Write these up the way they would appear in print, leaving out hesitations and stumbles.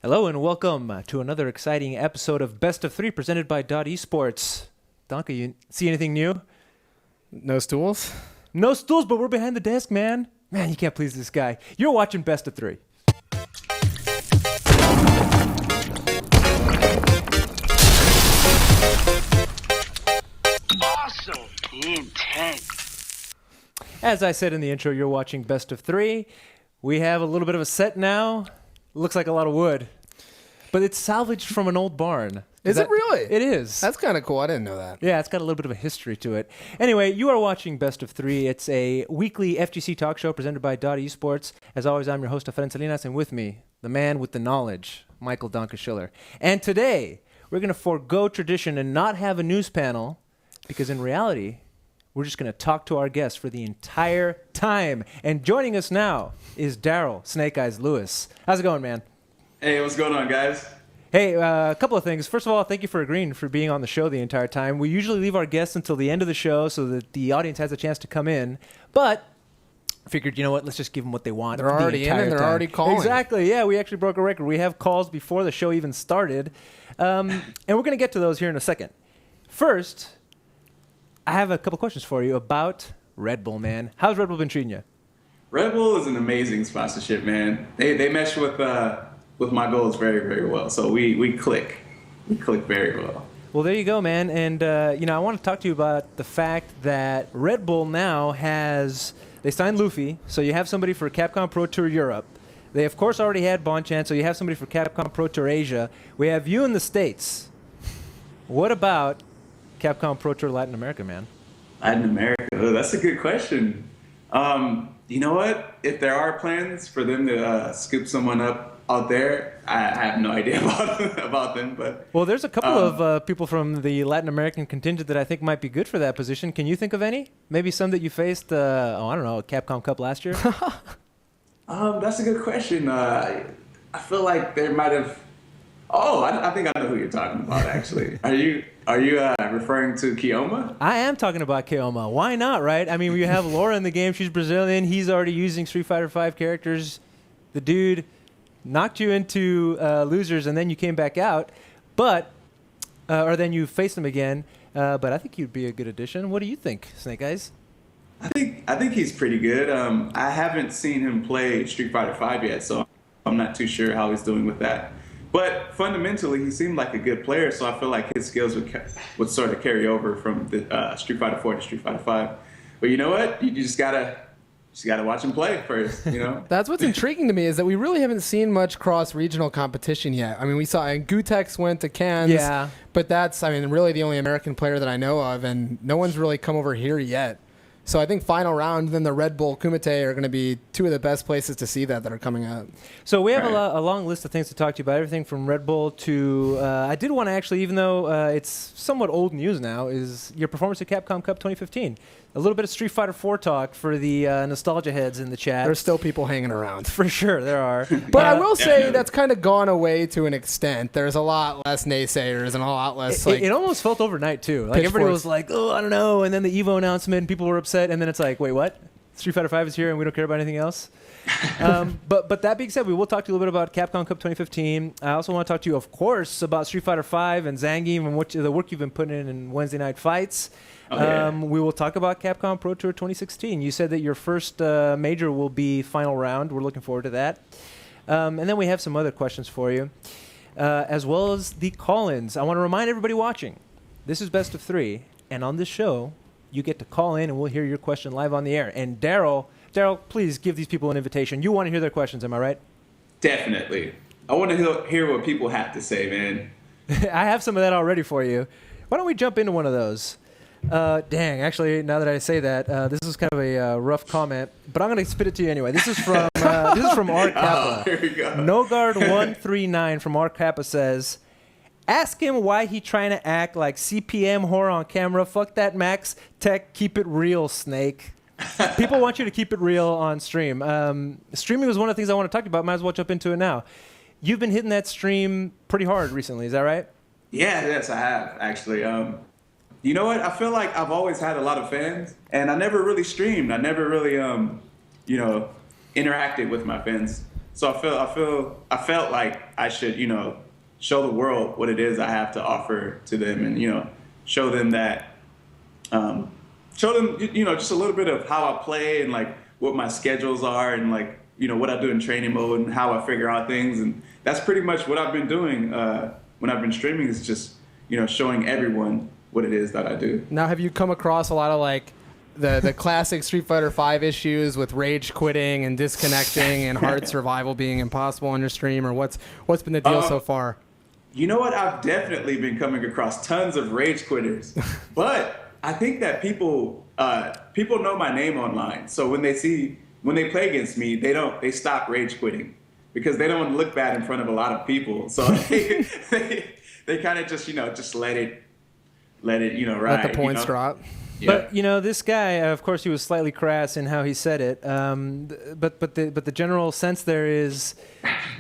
Hello and welcome to another exciting episode of Best of 3 presented by Esports. Donka, you see anything new? No stools? No stools, but we're behind the desk, man. Man, you can't please this guy. You're watching Best of 3. Awesome. Intense. As I said in the intro, you're watching Best of 3. We have a little bit of a set now. Looks like a lot of wood. But it's salvaged from an old barn. Is it really? It is. That's kind of cool. I didn't know that. Yeah, it's got a little bit of a history to it. Anyway, you are watching Best of 3. It's a weekly FGC talk show presented by Esports. As always, I'm your host, Efren Salinas, and with me, the man with the knowledge, Michael Donka Schiller. And today, we're going to forego tradition and not have a news panel, because in reality, we're just going to talk to our guests for the entire time. And joining us now is Darryl Snake Eyes Lewis. How's it going, man? Hey, what's going on, guys? Hey, a couple of things. First of all, thank you for agreeing for being on the show the entire time. We usually leave our guests until the end of the show so that the audience has a chance to come in. But I figured, you know what, let's just give them what they want. They're already in and they're already calling. Exactly, yeah. We actually broke a record. We have calls before the show even started. And we're going to get to those here in a second. First, I have a couple questions for you about Red Bull, man. How's Red Bull been treating you? Red Bull is an amazing sponsorship, man. They mesh with my goals very, very well. So we click. We click very well. Well, there you go, man. And, I want to talk to you about the fact that Red Bull now they signed Luffy, so you have somebody for Capcom Pro Tour Europe. They, of course, already had Bonchan, so you have somebody for Capcom Pro Tour Asia. We have you in the States. What about Capcom Pro Tour Latin America, man? Latin America? Oh, that's a good question. You know what? If there are plans for them to scoop someone up out there, I have no idea about them. But well, there's a couple of people from the Latin American contingent that I think might be good for that position. Can you think of any? Maybe some that you faced, I don't know, Capcom Cup last year? That's a good question. I feel like there might have... Oh, I think I know who you're talking about, actually. Are you referring to Kioma? I am talking about Kioma. Why not, right? I mean, we have Laura in the game. She's Brazilian. He's already using Street Fighter V characters. The dude knocked you into losers, and then you came back out. Or then you faced him again. But I think he'd be a good addition. What do you think, Snake Eyes? I think he's pretty good. I haven't seen him play Street Fighter V yet, so I'm not too sure how he's doing with that. But fundamentally, he seemed like a good player, so I feel like his skills would sort of carry over from the Street Fighter 4 to Street Fighter 5. But you know what? You just gotta watch him play first. You know. That's what's intriguing to me is that we really haven't seen much cross-regional competition yet. I mean, we saw Gutex went to Cannes, yeah, but that's really the only American player that I know of, and no one's really come over here yet. So I think final round, then the Red Bull Kumite are going to be two of the best places to see that are coming out. So we have a long list of things to talk to you about, everything from Red Bull to, I did want to actually, even though it's somewhat old news now, is your performance at Capcom Cup 2015. A little bit of Street Fighter 4 talk for the nostalgia heads in the chat. There's still people hanging around. For sure, there are. But I will say that's kind of gone away to an extent. There's a lot less naysayers and a lot less it almost felt overnight, too. Like everybody was like, oh, I don't know. And then the EVO announcement, and people were upset. And then it's like, wait, what? Street Fighter 5 is here and we don't care about anything else? But that being said, we will talk to you a little bit about Capcom Cup 2015. I also want to talk to you, of course, about Street Fighter 5 and Zangief and the work you've been putting in Wednesday Night Fights. We will talk about Capcom Pro Tour 2016. You said that your first major will be final round. We're looking forward to that. And then we have some other questions for you, as well as the call-ins. I want to remind everybody watching, this is Best of 3, and on this show, you get to call in and we'll hear your question live on the air. And Darryl, please give these people an invitation. You want to hear their questions, am I right? Definitely. I want to hear what people have to say, man. I have some of that already for you. Why don't we jump into one of those? Actually, now that I say that, this is kind of a rough comment, but I'm going to spit it to you anyway. This is from R. Kappa. Oh, here we go. Nogard139 from R. Kappa says, ask him why he trying to act like CPM whore on camera. Fuck that Max Tech. Keep it real, Snake. People want you to keep it real on stream. Streaming was one of the things I want to talk about. Might as well jump into it now. You've been hitting that stream pretty hard recently. Is that right? Yeah, yes, I have, actually. You know what? I feel like I've always had a lot of fans, and I never really streamed. I never really, interacted with my fans. So I felt like I should, show the world what it is I have to offer to them, and show them that, show them, just a little bit of how I play and like what my schedules are and like, what I do in training mode and how I figure out things. And that's pretty much what I've been doing when I've been streaming, is just, showing everyone what it is that I do. Now, have you come across a lot of like the classic Street Fighter V issues with rage quitting and disconnecting and hard survival being impossible on your stream, or what's been the deal so far? You know what? I've definitely been coming across tons of rage quitters, but I think that people know my name online. So when they play against me, they stop rage quitting because they don't want to look bad in front of a lot of people. So they kind of just let it ride. Let the points drop. Yeah. But this guy, of course, he was slightly crass in how he said it. But the general sense there is,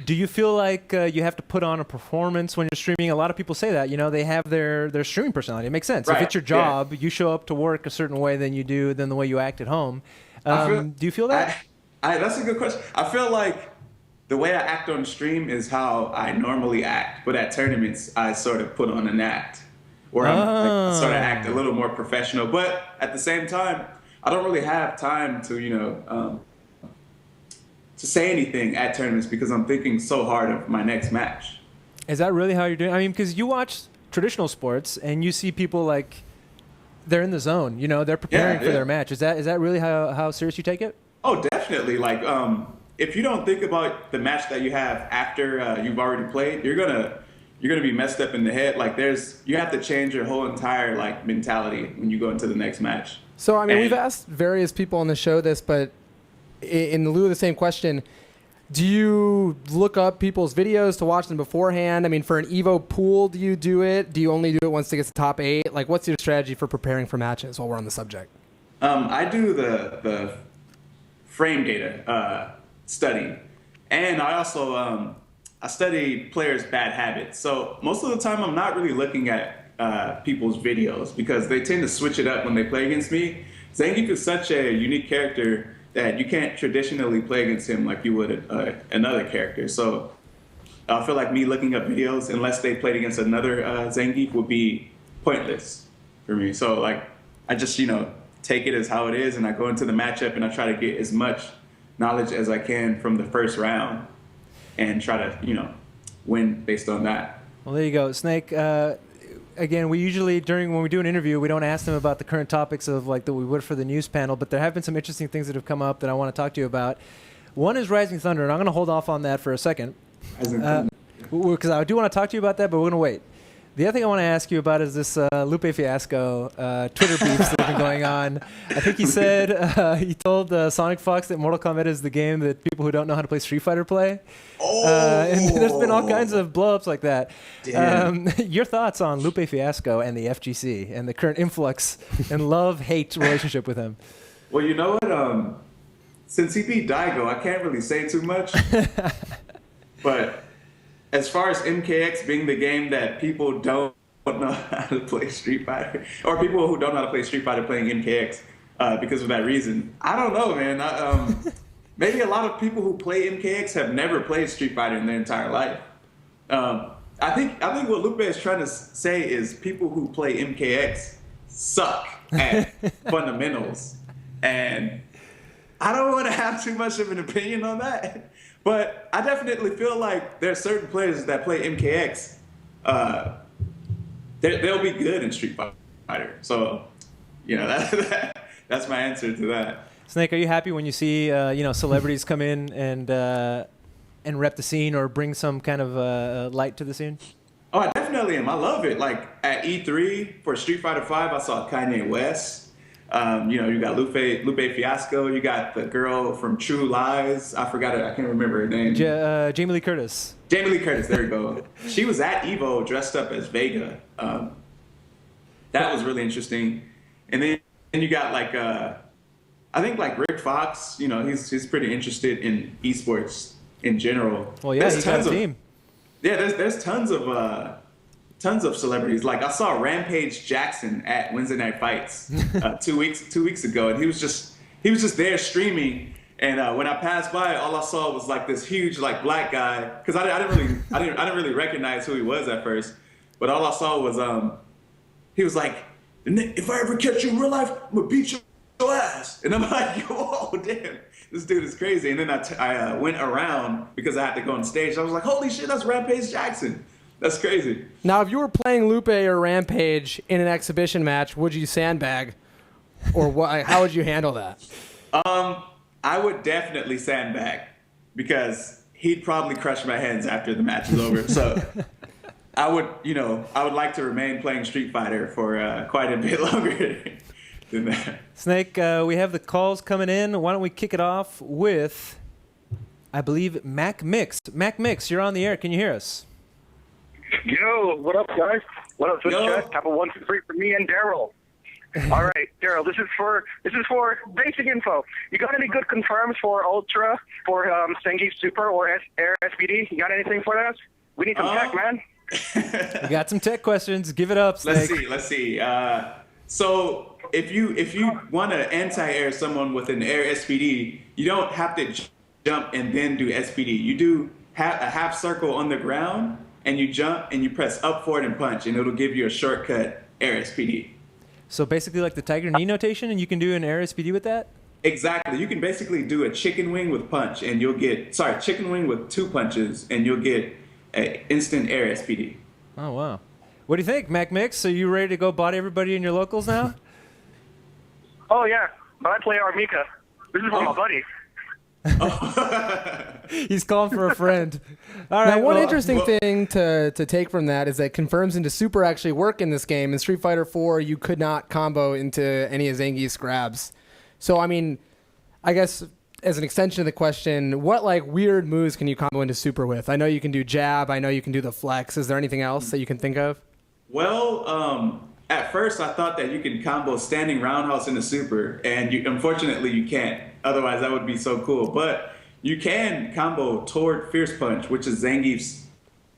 do you feel like you have to put on a performance when you're streaming? A lot of people say that. They have their streaming personality. It makes sense. Right. If it's your job, you show up to work a certain way than the way you act at home. Do you feel that? That's a good question. I feel like the way I act on stream is how I normally act, but at tournaments, I sort of put on an act. Where I sort of act a little more professional, but at the same time, I don't really have time to to say anything at tournaments because I'm thinking so hard of my next match. Is that really how you're doing? I mean, because you watch traditional sports and you see people like they're in the zone. They're preparing for their match. Is that really how serious you take it? Oh, definitely. Like, if you don't think about the match that you have after you've already played, you're gonna be messed up in the head. Like you have to change your whole entire like mentality when you go into the next match. So I mean, we've asked various people on the show this, but in lieu of the same question, do you look up people's videos to watch them beforehand? I mean, for an Evo pool, do you do it? Do you only do it once it gets to top 8? Like, what's your strategy for preparing for matches while we're on the subject? I do the frame data study, and I also I study players' bad habits. So most of the time, I'm not really looking at people's videos because they tend to switch it up when they play against me. Zangief is such a unique character that you can't traditionally play against him like you would another character. So I feel like me looking up videos, unless they played against another Zangief, would be pointless for me. So like I just take it as how it is, and I go into the matchup and I try to get as much knowledge as I can from the first round, and try to, win based on that. Well, there you go. Snake, again, we usually, when we do an interview, we don't ask them about the current topics of like that we would for the news panel, but there have been some interesting things that have come up that I want to talk to you about. One is Rising Thunder, and I'm going to hold off on that for a second. Because I do want to talk to you about that, but we're going to wait. The other thing I want to ask you about is this Lupe Fiasco Twitter beefs that have been going on. I think he said he told Sonic Fox that Mortal Kombat is the game that people who don't know how to play Street Fighter play. And there's been all kinds of blow-ups like that. Your thoughts on Lupe Fiasco and the FGC and the current influx and love-hate relationship with him? Well, you know what? Since he beat Daigo, I can't really say too much. But as far as MKX being the game that people don't know how to play Street Fighter, or people who don't know how to play Street Fighter playing MKX because of that reason, I don't know, man. Maybe a lot of people who play MKX have never played Street Fighter in their entire life. I think what Lupe is trying to say is people who play MKX suck at fundamentals, and I don't want to have too much of an opinion on that. But I definitely feel like there are certain players that play MKX. They'll be good in Street Fighter. So, that's my answer to that. Snake, are you happy when you see celebrities come in and rep the scene or bring some kind of light to the scene? Oh, I definitely am. I love it. Like at E3 for Street Fighter V, I saw Kanye West. You got Lupe Fiasco. You got the girl from True Lies. I forgot it. I can't remember her name. Jamie Lee Curtis. Jamie Lee Curtis. There you go. She was at Evo dressed up as Vega. That was really interesting. And then you got like I think like Rick Fox. He's pretty interested in esports in general. Well, yeah, he's got a team. Yeah, there's tons of celebrities. Like I saw Rampage Jackson at Wednesday Night Fights 2 weeks ago, and he was just there streaming, And when I passed by, all I saw was like this huge like black guy, because I didn't really recognize who he was at first. But all I saw was he was like, if I ever catch you in real life, I'm gonna beat your ass. And I'm like, whoa, damn, this dude is crazy. And then I went around because I had to go on stage. I was like, holy shit, that's Rampage Jackson. That's crazy. Now, if you were playing Lupe or Rampage in an exhibition match, would you sandbag, or what? How would you handle that? I would definitely sandbag because he'd probably crush my hands after the match is over. So I would like to remain playing Street Fighter for quite a bit longer than that. Snake, we have the calls coming in. Why don't we kick it off with, I believe, Mac Mix. Mac Mix, you're on the air. Can you hear us? Yo, what up, guys? What up, Twitch chat? Have a 1, 2, 3 for me and Darryl. All right, Darryl. This is for basic info. You got any good confirms for Ultra, for Zangief Super or Air SPD? You got anything for that? We need some tech, man. We got some tech questions. Give it up, Snake. Let's see. So if you want to anti-air someone with an Air SPD, you don't have to jump and then do SPD. You do a half circle on the ground, and you jump and you press up, forward, and punch, and it'll give you a shortcut Air SPD. So basically like the Tiger Knee notation, and you can do an Air SPD with that? Exactly. You can basically do a chicken wing with punch, and you'll get, chicken wing with 2 punches, and you'll get an instant Air SPD. Oh, wow. What do you think, Mac Mix? Are you ready to go body everybody in your locals now? Oh, yeah. But I play Armika. This is for my buddy. He's calling for a friend. All right. Now, one interesting thing to take from that is that confirms into Super actually work in this game. In Street Fighter 4, you could not combo into any of Zangief's grabs. So, I mean, I guess as an extension of the question, what like weird moves can you combo into Super with? I know you can do jab. I know you can do the flex. Is there anything else that you can think of? Well, at first I thought that you can combo standing roundhouse into Super, and unfortunately you can't. Otherwise, that would be so cool. But you can combo toward Fierce Punch, which is Zangief's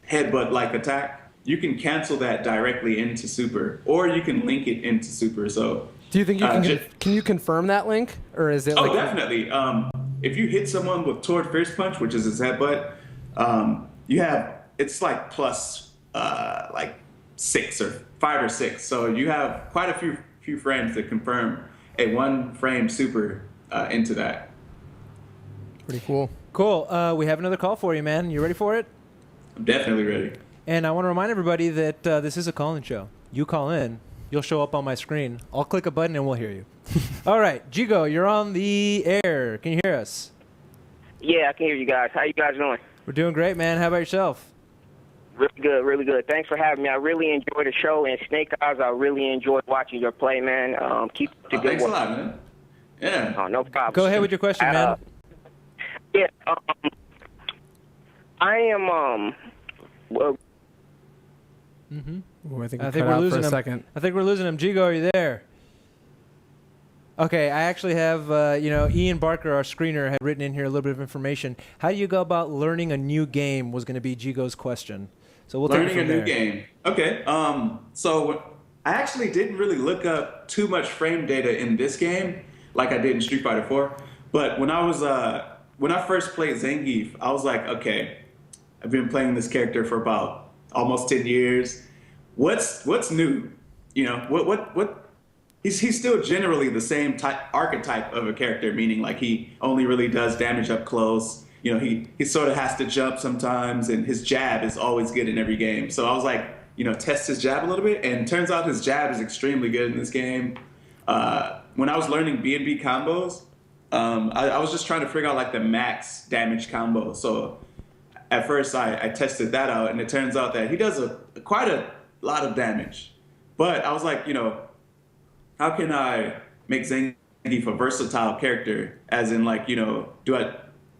headbutt-like attack. You can cancel that directly into Super, or you can link it into Super. So, do you think you can you confirm that link, or is it? Oh, definitely. If you hit someone with toward Fierce Punch, which is his headbutt, it's like plus like 6 or 5 or 6. So you have quite a few frames to confirm a 1-frame Super into that. Pretty cool. Cool. We have another call for you, man. You ready for it? I'm definitely ready. And I want to remind everybody that this is a call-in show. You call in, you'll show up on my screen. I'll click a button and we'll hear you. All right, Jigo, you're on the air. Can you hear us? Yeah, I can hear you guys. How you guys doing? We're doing great, man. How about yourself? Really good, really good. Thanks for having me. I really enjoy the show, and Snake Eyes, I really enjoyed watching your play, man. Keep up the good thanks work. a lot, man. Yeah. Oh, no problem. Go ahead with your question, man. Yeah, I am, well... Ooh, I think we're losing him. Second. I think we're losing him. Jigo, are you there? Okay, I actually have, Ian Barker, our screener, had written in here a little bit of information. How do you go about learning a new game was going to be Jigo's question. So we'll take it from there. Learning a new game. Okay. So I actually didn't really look up too much frame data in this game like I did in Street Fighter 4. But when I first played Zangief, I was like, okay, I've been playing this character for about almost 10 years. What's new? You know, what he's still generally the same archetype of a character, meaning like he only really does damage up close. You know, he sort of has to jump sometimes, and his jab is always good in every game. So I was like, test his jab a little bit, and turns out his jab is extremely good in this game. When I was learning B&B combos, I was just trying to figure out like the max damage combo. So at first I tested that out, and it turns out that he does quite a lot of damage. But I was like, how can I make Zangief a versatile character? As in, like,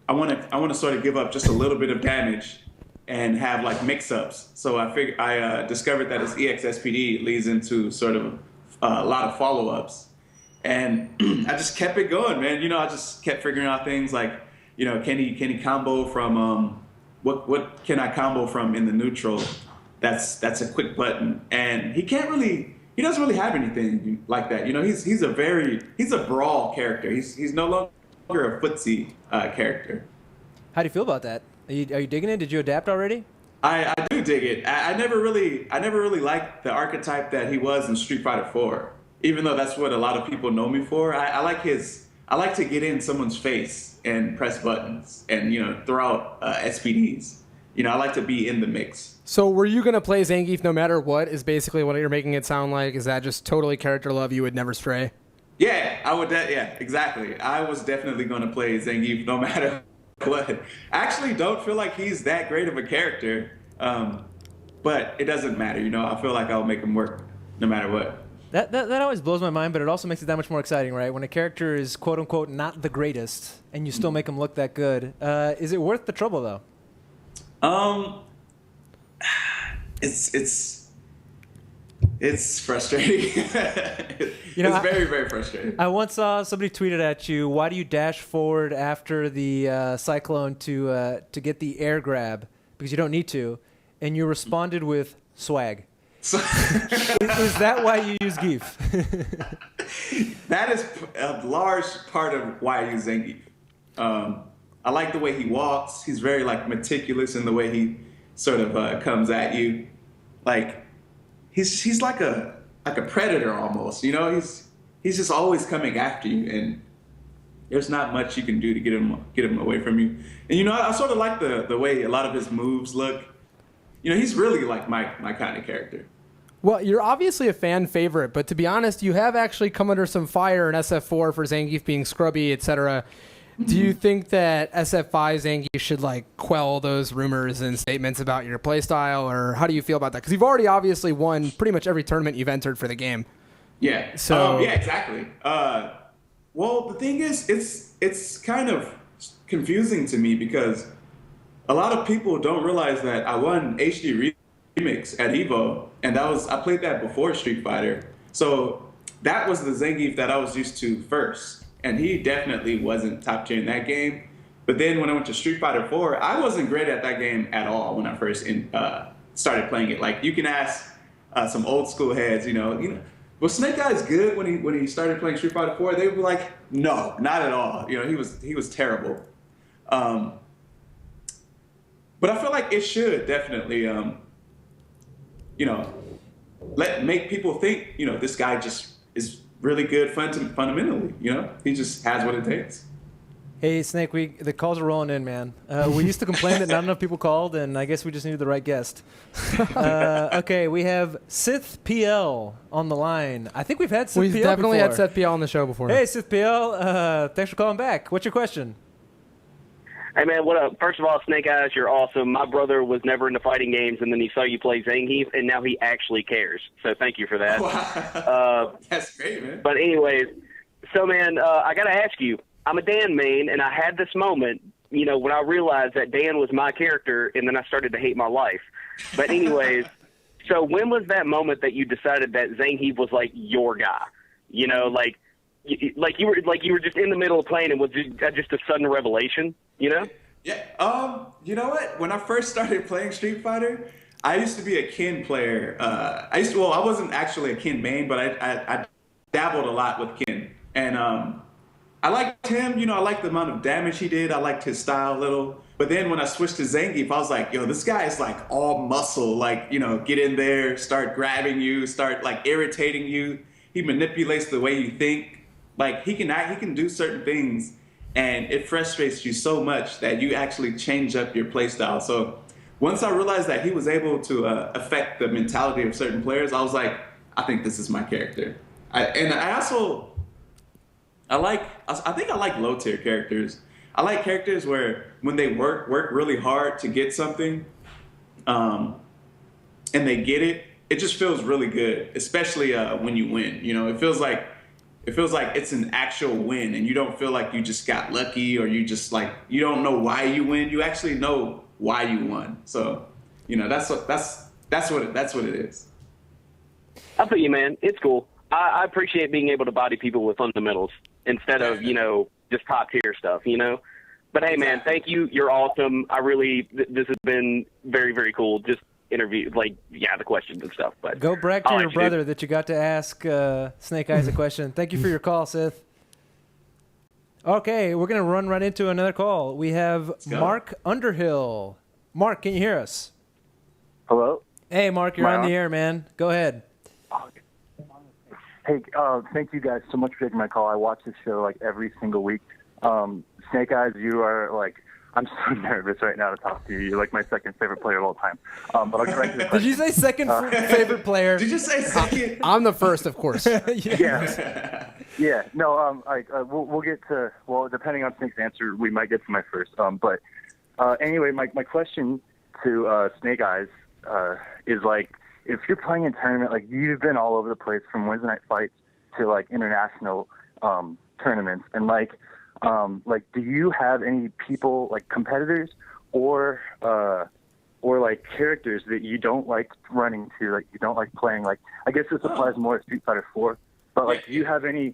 I want to sort of give up just a little bit of damage and have like mix-ups. So I discovered that his EX-SPD leads into sort of a lot of follow-ups, and I just kept it going, man. I just kept figuring out things like, can he combo from what can I combo from in the neutral? That's a quick button, and he doesn't really have anything like that. He's a brawl character. He's no longer a footsie character. How do you feel about that? Are you digging it? Did you adapt already? I do dig it. I never really liked the archetype that he was in Street Fighter 4, even though that's what a lot of people know me for. I like to get in someone's face and press buttons and, throw out SPDs. I like to be in the mix. So were you going to play Zangief no matter what is basically what you're making it sound like? Is that just totally character love? You would never stray? Yeah, I would. Yeah, exactly. I was definitely going to play Zangief no matter what. I actually don't feel like he's that great of a character, but it doesn't matter. I feel like I'll make him work no matter what. That always blows my mind, but it also makes it that much more exciting, right? When a character is quote unquote not the greatest, and you still make him look that good. Is it worth the trouble though? It's frustrating. It's very, very frustrating. I once saw somebody tweeted at you, "Why do you dash forward after the cyclone to get the air grab? Because you don't need to." And you responded with swag. Is that why you use Gief? That is a large part of why I use Zangief. I like the way he walks. He's very meticulous in the way he sort of comes at you. He's like a predator almost. He's just always coming after you, and there's not much you can do to get him away from you. And I sort of like the way a lot of his moves look. He's really like my kind of character. Well, you're obviously a fan favorite, but to be honest, you have actually come under some fire in SF4 for Zangief being scrubby, etc. Do you think that SF5 Zangief should quell those rumors and statements about your playstyle, or how do you feel about that? Because you've already obviously won pretty much every tournament you've entered for the game. Yeah. So yeah, exactly. Well, the thing is, it's kind of confusing to me because a lot of people don't realize that I won HD Remix at Evo, and I played that before Street Fighter. So that was the Zangief that I was used to first. And he definitely wasn't top tier in that game. But then when I went to Street Fighter 4, I wasn't great at that game at all when I first started playing it. You can ask some old school heads, was Snake Eyes good when he started playing Street Fighter 4? They were like, no, not at all. He was terrible. But I feel like it should definitely, make people think, this guy just is really good fundamentally. He just has what it takes. Hey, Snake, the calls are rolling in, man. We used to complain that not enough people called, and I guess we just needed the right guest. Okay, we have Sith PL on the line. I think we've had Sith PL before. We've definitely had Sith PL on the show before. Hey, Sith PL, thanks for calling back. What's your question? Hey, man, what up? First of all, Snake Eyes, you're awesome. My brother was never into fighting games, and then he saw you play Zangief, and now he actually cares. So thank you for that. Wow. That's great, man. But anyways, so, man, I got to ask you, I'm a Dan main, and I had this moment, when I realized that Dan was my character, and then I started to hate my life. But anyways, so when was that moment that you decided that Zangief was, your guy? You were just in the middle of playing, and was just a sudden revelation? Yeah. You know what? When I first started playing Street Fighter, I used to be a Ken player. I wasn't actually a Ken main, but I dabbled a lot with Ken. And I liked him. I liked the amount of damage he did. I liked his style a little. But then when I switched to Zangief, I was like, yo, this guy is all muscle. Get in there, start grabbing you, start irritating you. He manipulates the way you think. He can do certain things. And it frustrates you so much that you actually change up your play style. So once I realized that he was able to affect the mentality of certain players, I was like, I think this is my character. I think I like low tier characters. I like characters where when they work really hard to get something, and they get it, it just feels really good, especially when you win. It feels like it's an actual win, and you don't feel like you just got lucky, or you just you don't know why you win. You actually know why you won. So, that's what it is. I feel you, man. It's cool. I appreciate being able to body people with fundamentals instead of just top tier stuff. But hey, man, thank you. You're awesome. This has been very, very cool. Just interview, the questions and stuff. But go brag to your brother that you got to ask Snake Eyes a question. Thank you for your call, Sith. Okay, we're going to run right into another call. We have Mark Underhill. Mark, can you hear us? Hello? Hey, Mark, you're on the air, man. Go ahead. Hey, thank you guys so much for taking my call. I watch this show like every single week. Snake Eyez, you are like, I'm so nervous right now to talk to you. You're like my second favorite player of all time. But I'll get right to the question. Did you say second favorite player? Did you say second? I'm the first, of course. Yeah. Yeah. No, we'll get to, well, depending on Snake's answer, we might get to my first. But anyway, my question to Snake Eyez is like, if you're playing in tournament, like you've been all over the place from Wednesday night fights to like international tournaments, and like do you have any people like competitors or like characters that you don't like running to, like you don't like playing? Like I guess this applies more to Street Fighter 4, but like do you have any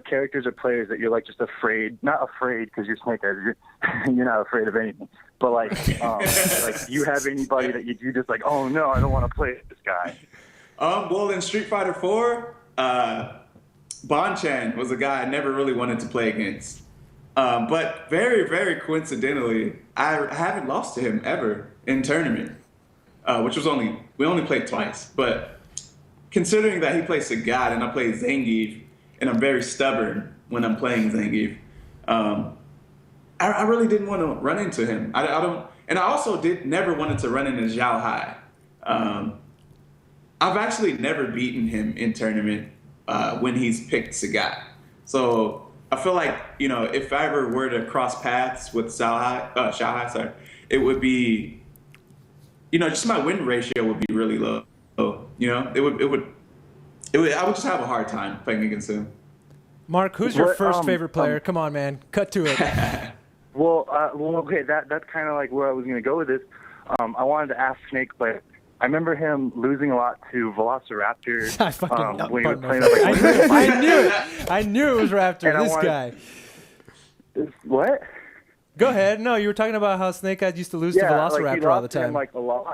characters or players that you're like just afraid, not afraid because you're Snake Eyez, you're not afraid of anything, but like do you have anybody that you just like, oh no, I don't want to play this guy? Well, in Street Fighter 4, Bon-Chan was a guy I never really wanted to play against. But very, very coincidentally, I haven't lost to him ever in tournament, which was we only played twice. But considering that he plays Sagat and I play Zangief, and I'm very stubborn when I'm playing Zangief, I really didn't want to run into him. I don't, and I also never wanted to run into Zhao Hai. I've actually never beaten him in tournament when he's picked Sagat. So I feel like, if I ever were to cross paths with Zhao Hai, it would be, just my win ratio would be really low. I would just have a hard time playing against him. Mark, who's your first favorite player? Come on, man. Cut to it. Well, okay, that's kind of like where I was going to go with this. I wanted to ask Snake, but I remember him losing a lot to Velociraptor when he was playing. I knew it was Raptor. And this guy. What? Go ahead. No, you were talking about how Snake Eyez used to lose to Velociraptor all the time. Like a lot.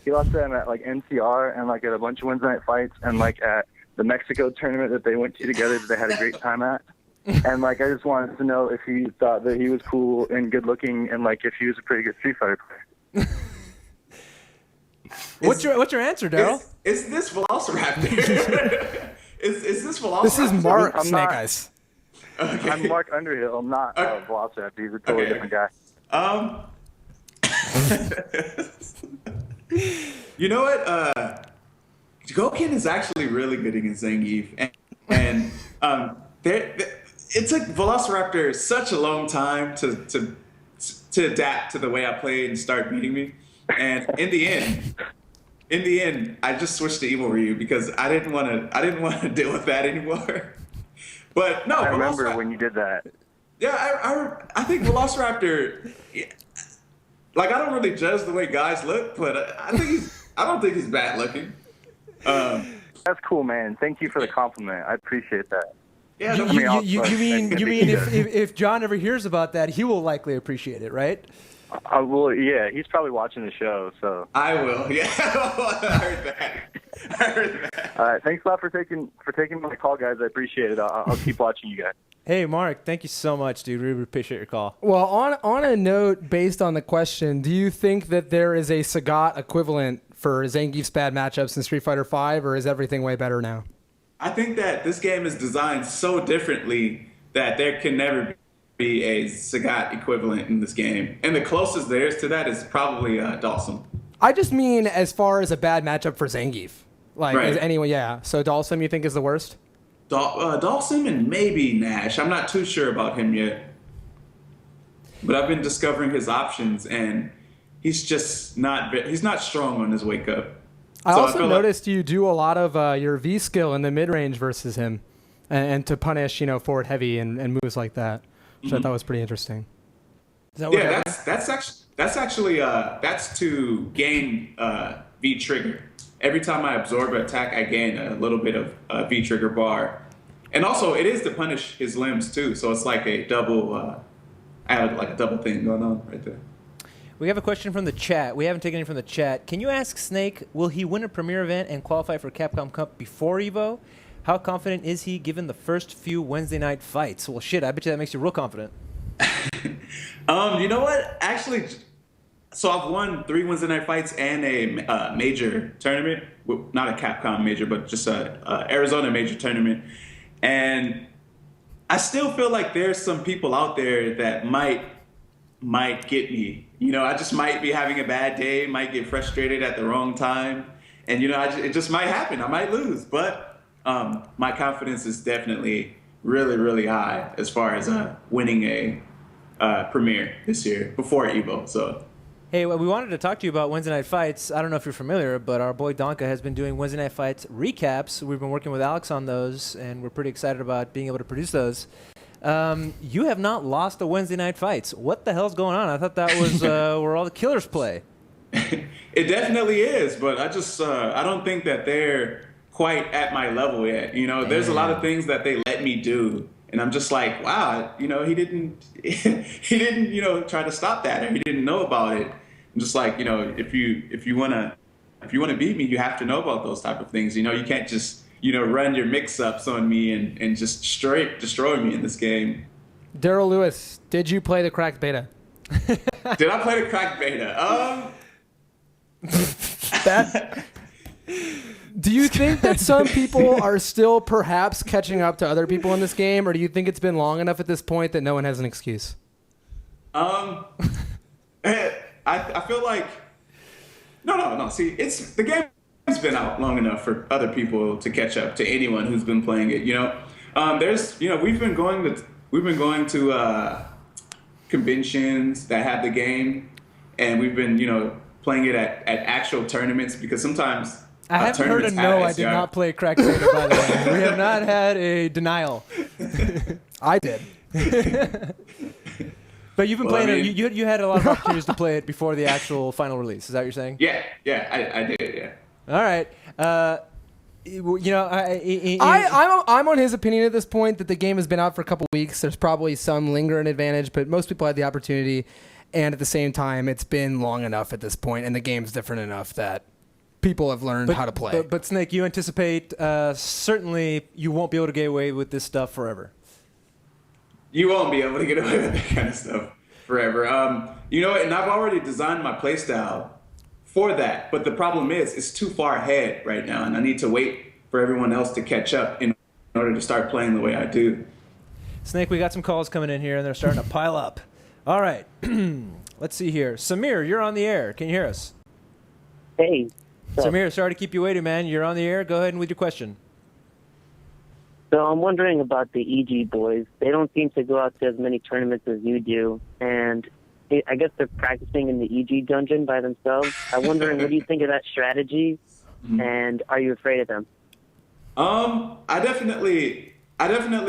He lost to him at like NCR and like at a bunch of Wednesday night fights and like at the Mexico tournament that they went to together that they had a great time at. And like I just wanted to know if he thought that he was cool and good looking and like if he was a pretty good Street Fighter player. What's your answer, Darryl? Is this Velociraptor? is this Velociraptor? This is Mark Snake Eyez. Okay. I'm Mark Underhill. I'm not Velociraptor. He's a totally different guy. You know what? Gouken is actually really good against Zangief, and it took Velociraptor such a long time to adapt to the way I play and start beating me. And in the end, I just switched to Evil Ryu because I didn't want to deal with that anymore. But no, I remember when you did that. Yeah, I think Velociraptor. Like I don't really judge the way guys look, but I don't think he's bad looking. That's cool, man. Thank you for the compliment. I appreciate that. Yeah, you mean if John ever hears about that, he will likely appreciate it, right? Well, yeah, he's probably watching the show, so. I will. Yeah, I heard that. All right, thanks a lot for taking my call, guys. I appreciate it. I'll keep watching you guys. Hey, Mark, thank you so much, dude. Really appreciate your call. Well, on a note based on the question, do you think that there is a Sagat equivalent for Zangief's bad matchups in Street Fighter V, or is everything way better now? I think that this game is designed so differently that there can never be a Sagat equivalent in this game. And the closest there is to that is probably Dalsum. I just mean as far as a bad matchup for Zangief. Like, right. Anyway, yeah. So Dalsum, you think, is the worst? Dalsum and maybe Nash. I'm not too sure about him yet. But I've been discovering his options, and he's just he's not strong on his wake up. I also noticed you do a lot of your V skill in the mid range versus him, and to punish forward heavy and moves like that, which I thought was pretty interesting. That's actually to gain V trigger. Every time I absorb an attack, I gain a little bit of V trigger bar, and also it is to punish his limbs too. So it's like a double. I have like a double thing going on right there. We have a question from the chat. We haven't taken any from the chat. Can you ask Snake, will he win a premier event and qualify for Capcom Cup before Evo? How confident is he given the first few Wednesday night fights? Well, shit, I bet you that makes you real confident. You know what? Actually, so I've won 3 Wednesday night fights and a major tournament. Well, not a Capcom major, but just a Arizona major tournament. And I still feel like there's some people out there that might get me. I just might be having a bad day, might get frustrated at the wrong time. And, it just might happen. I might lose. But my confidence is definitely really, really high as far as winning a premiere this year before Evo. So, hey, well, we wanted to talk to you about Wednesday night fights. I don't know if you're familiar, but our boy Donka has been doing Wednesday night fights recaps. We've been working with Alex on those, and we're pretty excited about being able to produce those. You have not lost a Wednesday night fights. What the hell's going on? I thought that was where all the killers play. It definitely is, but I just I don't think that they're quite at my level yet. There's a lot of things that they let me do, and I'm just like, wow, he didn't try to stop that, or he didn't know about it. I'm just like, if you wanna beat me, you have to know about those type of things. You can't just run your mix-ups on me and just straight destroy me in this game. Darryl Lewis, did you play the cracked beta? Did I play the cracked beta? Do you think that some people are still perhaps catching up to other people in this game, or do you think it's been long enough at this point that no one has an excuse? I feel like no. See, the game has been out long enough for other people to catch up to anyone who's been playing it. We've been going to conventions that have the game, and we've been playing it at actual tournaments, because sometimes I haven't heard a no. I did not play cracked beta, by the way. We have not had a denial. I did. But you've been playing it. You had a lot of opportunities to play it before the actual final release. Is that what you're saying? Yeah, I did. Yeah. All right. I'm on his opinion at this point that the game has been out for a couple weeks. There's probably some lingering advantage, but most people had the opportunity, and at the same time, it's been long enough at this point, and the game's different enough that people have learned how to play. But Snake, you anticipate certainly you won't be able to get away with this stuff forever. You won't be able to get away with that kind of stuff forever. And I've already designed my playstyle for that, but the problem is it's too far ahead right now, and I need to wait for everyone else to catch up in order to start playing the way I do. Snake, we got some calls coming in here, and they're starting to pile up. All right. Let's see here. Samir, you're on the air. Can you hear us? Hey. Samir, sorry to keep you waiting, man. You're on the air. Go ahead and with your question. So I'm wondering about the EG boys. They don't seem to go out to as many tournaments as you do, and I guess they're practicing in the EG dungeon by themselves. I'm wondering, what do you think of that strategy, and are you afraid of them? I definitely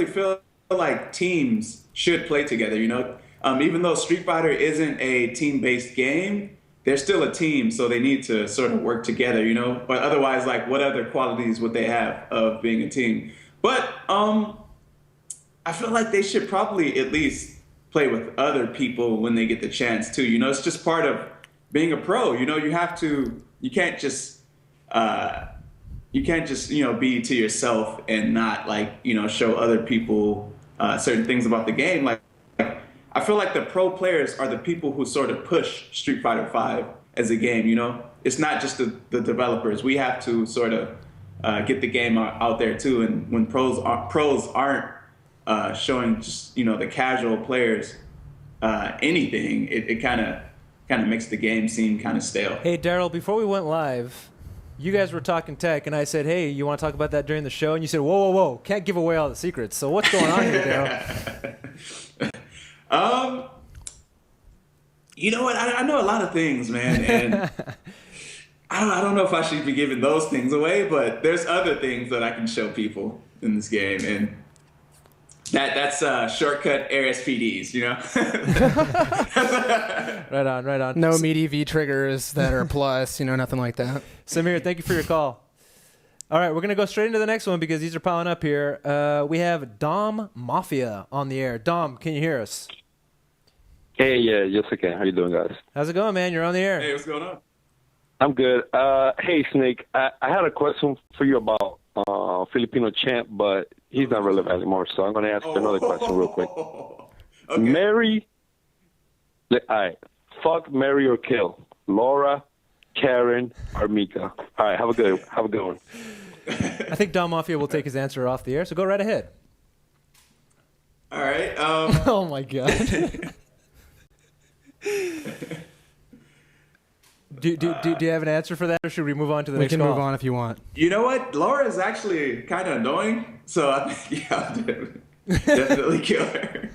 feel like teams should play together. Even though Street Fighter isn't a team-based game, they're still a team, so they need to sort of work together. But otherwise, like, what other qualities would they have of being a team? But I feel like they should probably at least play with other people when they get the chance too. It's just part of being a pro. You can't just be to yourself and not show other people certain things about the game. Like, I feel like the pro players are the people who sort of push Street Fighter V as a game. It's not just the developers. We have to sort of get the game out there too. And when pros aren't showing just the casual players anything, it kind of makes the game seem kind of stale. Hey Darryl, before we went live, you guys were talking tech, and I said, "Hey, you want to talk about that during the show?" And you said, "Whoa, can't give away all the secrets." So what's going on here, Darryl? You know what? I know a lot of things, man, and I don't know if I should be giving those things away, but there's other things that I can show people in this game, and that's shortcut RSPDs, Right on. No meaty V triggers that are plus, nothing like that. Samir, thank you for your call. All right, we're going to go straight into the next one because these are piling up here. We have Dom Mafia on the air. Dom, can you hear us? Hey, yeah, yes I can. How you doing, guys? How's it going, man? You're on the air. Hey, what's going on? I'm good. Hey, Snake, I had a question for you about Filipino champ, but he's not relevant anymore. So I'm going to ask another question real quick. Okay. Marry, all right, fuck, marry, or kill. Laura, Karen, or Mika. All right, have a good one. I think Dom Mafia will take his answer off the air, so go right ahead. All right. Oh my god. Do you have an answer for that, or should we move on to the next We can call? move on if you want. You know what? Laura is actually kind of annoying, so I think I'll definitely kill her.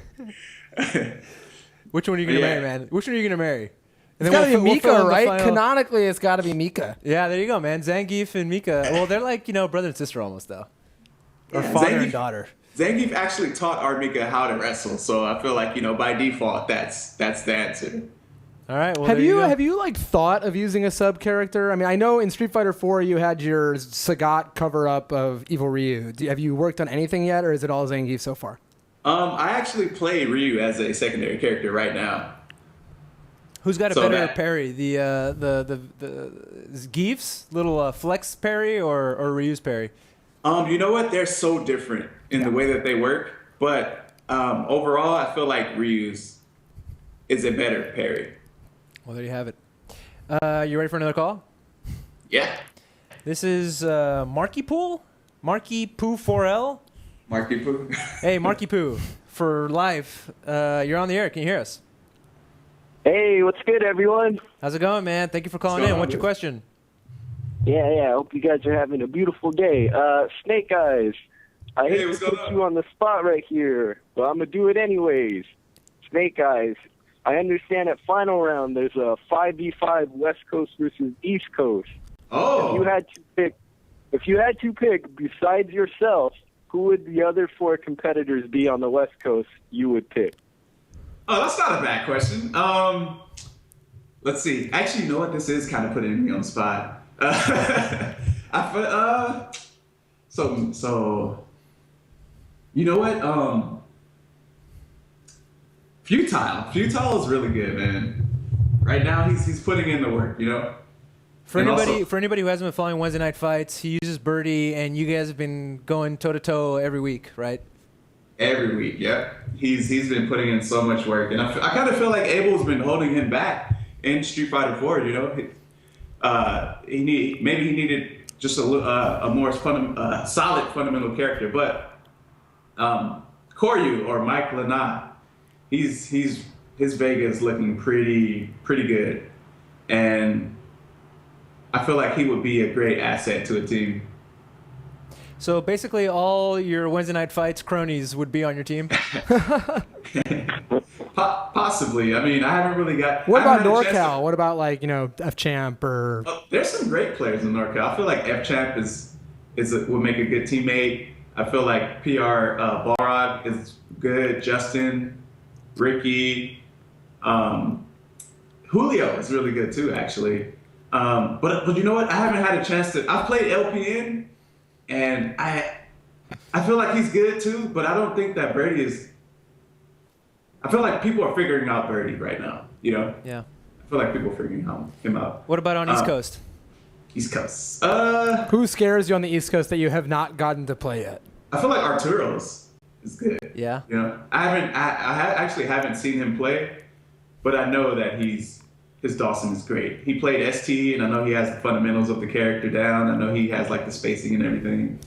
Which one are you going to marry, man? Which one are you going to marry? And It's got to be Mika, fill in the right? final- Canonically, it's got to be Mika. Yeah, there you go, man. Zangief and Mika. Well, they're like, brother and sister almost, though. Or father and daughter. Zangief actually taught Armika how to wrestle, so I feel like, by default, that's the answer. All right. Well, Have you like thought of using a sub character? I mean, I know in Street Fighter 4 you had your Sagat cover up of Evil Ryu. Have you worked on anything yet, or is it all Zangief so far? I actually play Ryu as a secondary character right now. Who's got a better parry? The Gief's little flex parry or Ryu's parry? You know what? They're so different in the way that they work, but overall, I feel like Ryu's is a better parry. Well, there you have it. You ready for another call? Yeah. This is Marky Pool? Marky Poo 4L? Marky Poo. Hey, Marky Poo, for live. You're on the air. Can you hear us? Hey, what's good, everyone? How's it going, man? Thank you for calling in. What's your question? Yeah. I hope you guys are having a beautiful day. Snake Eyes, I hate to put you on the spot right here, but I'm going to do it anyways. Snake Eyes, I understand at final round there's a 5v5 West Coast versus East Coast. Oh. If you had to pick besides yourself, who would the other 4 competitors be on the West Coast you would pick? Oh, that's not a bad question. Let's see. Actually, you know what? This is kind of putting me on the spot. So, you know what? Futile is really good, man. Right now, he's putting in the work, For anybody who hasn't been following Wednesday Night Fights, he uses Birdie, and you guys have been going toe-to-toe every week, right? Every week, yeah. He's been putting in so much work, and I kind of feel like Abel's been holding him back in Street Fighter 4. He needed just a more solid fundamental character, but Koryu or Mike Lanat, his Vega is looking pretty good, and I feel like he would be a great asset to a team. So basically, all your Wednesday Night Fights cronies would be on your team? Possibly. I mean, I haven't really got... What about NorCal? What about, F-Champ or... There's some great players in NorCal. I feel like F-Champ would make a good teammate. I feel like PR Balrog is good. Justin, Ricky, Julio is really good too, actually. But you know what? I haven't had a chance to... I've played LPN, and I feel like he's good too, but I don't think that Birdie is... I feel like people are figuring out Birdie right now, Yeah. I feel like people are figuring him out. What about on East Coast? East Coast. Who scares you on the East Coast that you have not gotten to play yet? I feel like Arturo's is good. Yeah. I actually haven't seen him play, but I know that his Dawson is great. He played ST, and I know he has the fundamentals of the character down. I know he has the spacing and everything.